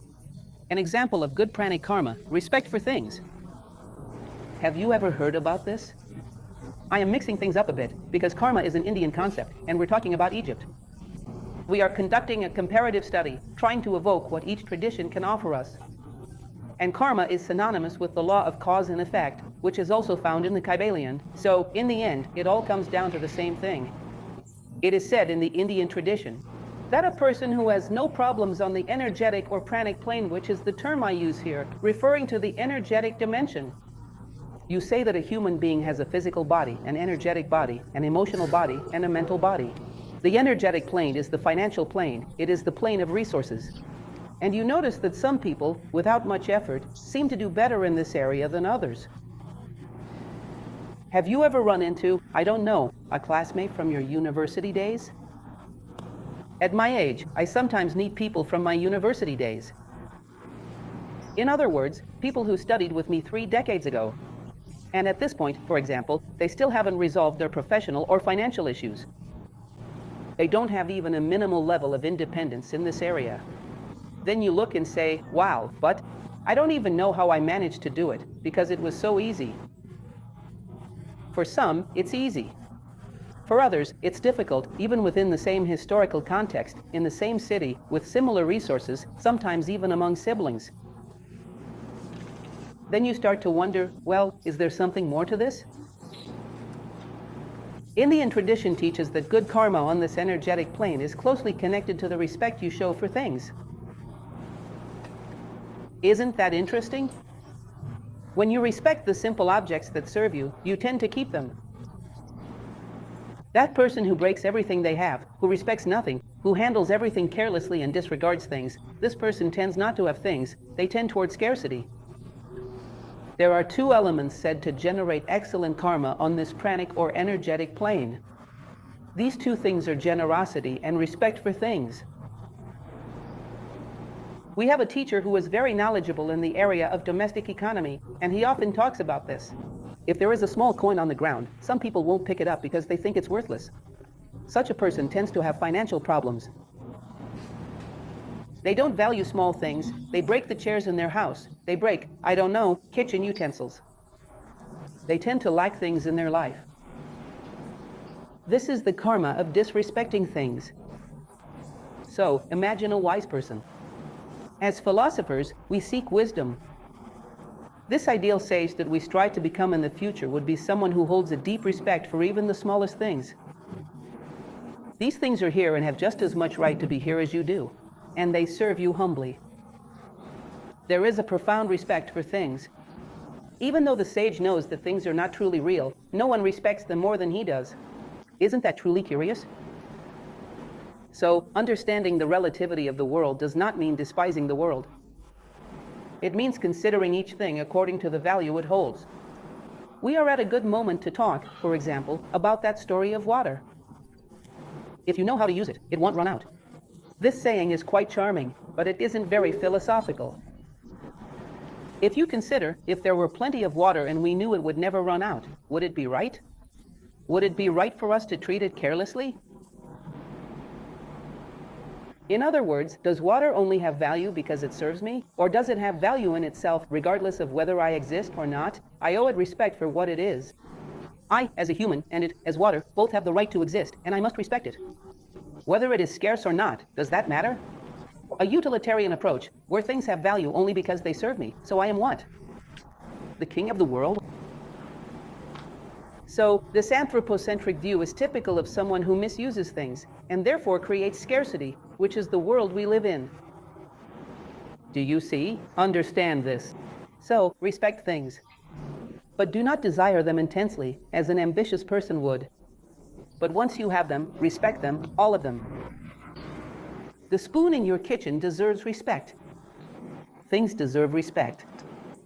A: An example of good pranic karma, respect for things. Have you ever heard about this? I am mixing things up a bit, because karma is an Indian concept, and we're talking about Egypt. We are conducting a comparative study, trying to evoke what each tradition can offer us. And karma is synonymous with the law of cause and effect, which is also found in the Kybalion. So, in the end, it all comes down to the same thing. It is said in the Indian tradition that a person who has no problems on the energetic or pranic plane, which is the term I use here, referring to the energetic dimension. You say that a human being has a physical body, an energetic body, an emotional body, and a mental body. The energetic plane is the financial plane. It is the plane of resources. And you notice that some people, without much effort, seem to do better in this area than others. Have you ever run into, I don't know, a classmate from your university days? At my age, I sometimes meet people from my university days. In other words, people who studied with me 3 decades ago. And at this point, for example, they still haven't resolved their professional or financial issues. They don't have even a minimal level of independence in this area. Then you look and say, wow, but I don't even know how I managed to do it, because it was so easy. For some, it's easy. For others, it's difficult, even within the same historical context, in the same city, with similar resources, sometimes even among siblings. Then you start to wonder, well, is there something more to this? Indian tradition teaches that good karma on this energetic plane is closely connected to the respect you show for things. Isn't that interesting? When you respect the simple objects that serve you, you tend to keep them. That person who breaks everything they have, who respects nothing, who handles everything carelessly and disregards things, this person tends not to have things, they tend toward scarcity. There are 2 elements said to generate excellent karma on this pranic or energetic plane. These 2 things are generosity and respect for things. We have a teacher who is very knowledgeable in the area of domestic economy, and he often talks about this. If there is a small coin on the ground, some people won't pick it up because they think it's worthless. Such a person tends to have financial problems. They don't value small things. They break the chairs in their house. They break, I don't know, kitchen utensils. They tend to lack things in their life. This is the karma of disrespecting things. So, imagine a wise person. As philosophers, we seek wisdom. This ideal sage that we strive to become in the future would be someone who holds a deep respect for even the smallest things. These things are here and have just as much right to be here as you do, and they serve you humbly. There is a profound respect for things. Even though the sage knows that things are not truly real, no one respects them more than he does. Isn't that truly curious? So, understanding the relativity of the world does not mean despising the world. It means considering each thing according to the value it holds. We are at a good moment to talk, for example, about that story of water. If you know how to use it, it won't run out. This saying is quite charming, but it isn't very philosophical. If you consider, if there were plenty of water and we knew it would never run out, would it be right? Would it be right for us to treat it carelessly? In other words, does water only have value because it serves me? Or does it have value in itself regardless of whether I exist or not? I owe it respect for what it is. I, as a human, and it, as water, both have the right to exist, and I must respect it. Whether it is scarce or not, does that matter? A utilitarian approach, where things have value only because they serve me, so I am what? The king of the world? So, this anthropocentric view is typical of someone who misuses things, and therefore creates scarcity, which is the world we live in. Do you see? Understand this. So, respect things. But do not desire them intensely, as an ambitious person would. But once you have them, respect them, all of them. The spoon in your kitchen deserves respect. Things deserve respect.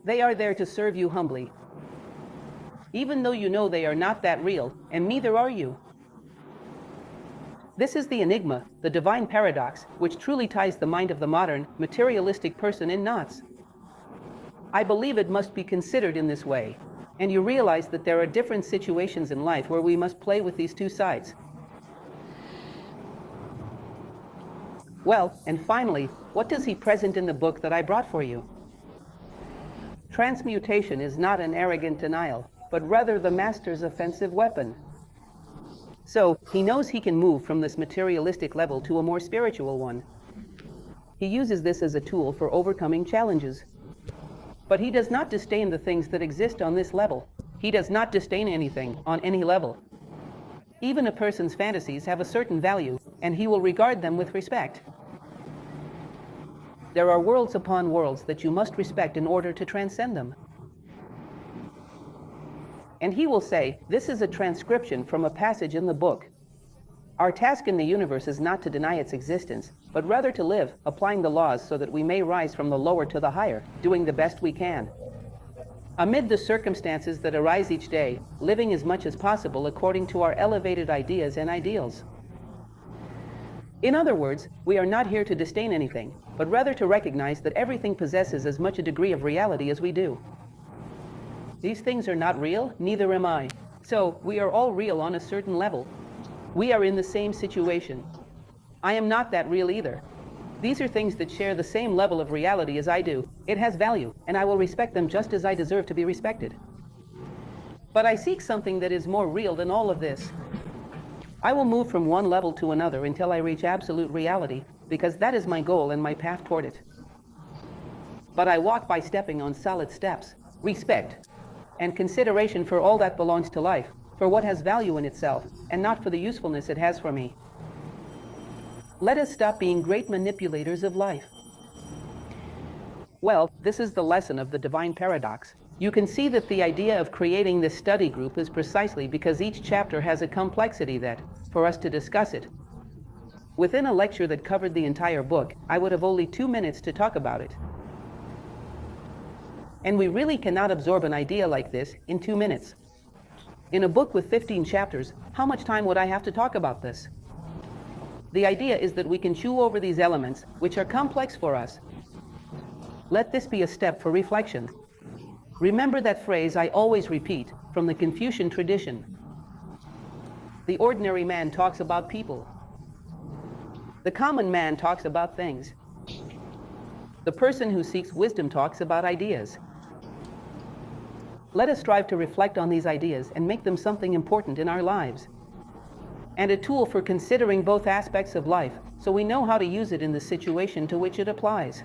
A: They are there to serve you humbly. Even though you know they are not that real, and neither are you. This is the enigma, the divine paradox, which truly ties the mind of the modern, materialistic person in knots. I believe it must be considered in this way, and you realize that there are different situations in life where we must play with these two sides. Well, and finally, what does he present in the book that I brought for you? Transmutation is not an arrogant denial, but rather the master's offensive weapon. So, he knows he can move from this materialistic level to a more spiritual one. He uses this as a tool for overcoming challenges. But he does not disdain the things that exist on this level. He does not disdain anything on any level. Even a person's fantasies have a certain value, and he will regard them with respect. There are worlds upon worlds that you must respect in order to transcend them. And he will say, this is a transcription from a passage in the book. Our task in the universe is not to deny its existence, but rather to live, applying the laws so that we may rise from the lower to the higher, doing the best we can. Amid the circumstances that arise each day, living as much as possible according to our elevated ideas and ideals. In other words, we are not here to disdain anything, but rather to recognize that everything possesses as much a degree of reality as we do. These things are not real, neither am I. So, we are all real on a certain level. We are in the same situation. I am not that real either. These are things that share the same level of reality as I do. It has value, and I will respect them just as I deserve to be respected. But I seek something that is more real than all of this. I will move from one level to another until I reach absolute reality, because that is my goal and my path toward it. But I walk by stepping on solid steps. Respect and consideration for all that belongs to life, for what has value in itself, and not for the usefulness it has for me. Let us stop being great manipulators of life. Well, this is the lesson of the divine paradox. You can see that the idea of creating this study group is precisely because each chapter has a complexity that, for us to discuss it, within a lecture that covered the entire book, I would have only 2 minutes to talk about it. And we really cannot absorb an idea like this in 2 minutes. In a book with 15 chapters, how much time would I have to talk about this? The idea is that we can chew over these elements, which are complex for us. Let this be a step for reflection. Remember that phrase I always repeat from the Confucian tradition. The ordinary man talks about people. The common man talks about things. The person who seeks wisdom talks about ideas. Let us strive to reflect on these ideas and make them something important in our lives, and a tool for considering both aspects of life, so we know how to use it in the situation to which it applies.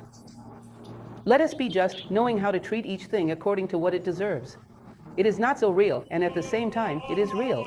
A: Let us be just, knowing how to treat each thing according to what it deserves. It is not so real, and at the same time, it is real.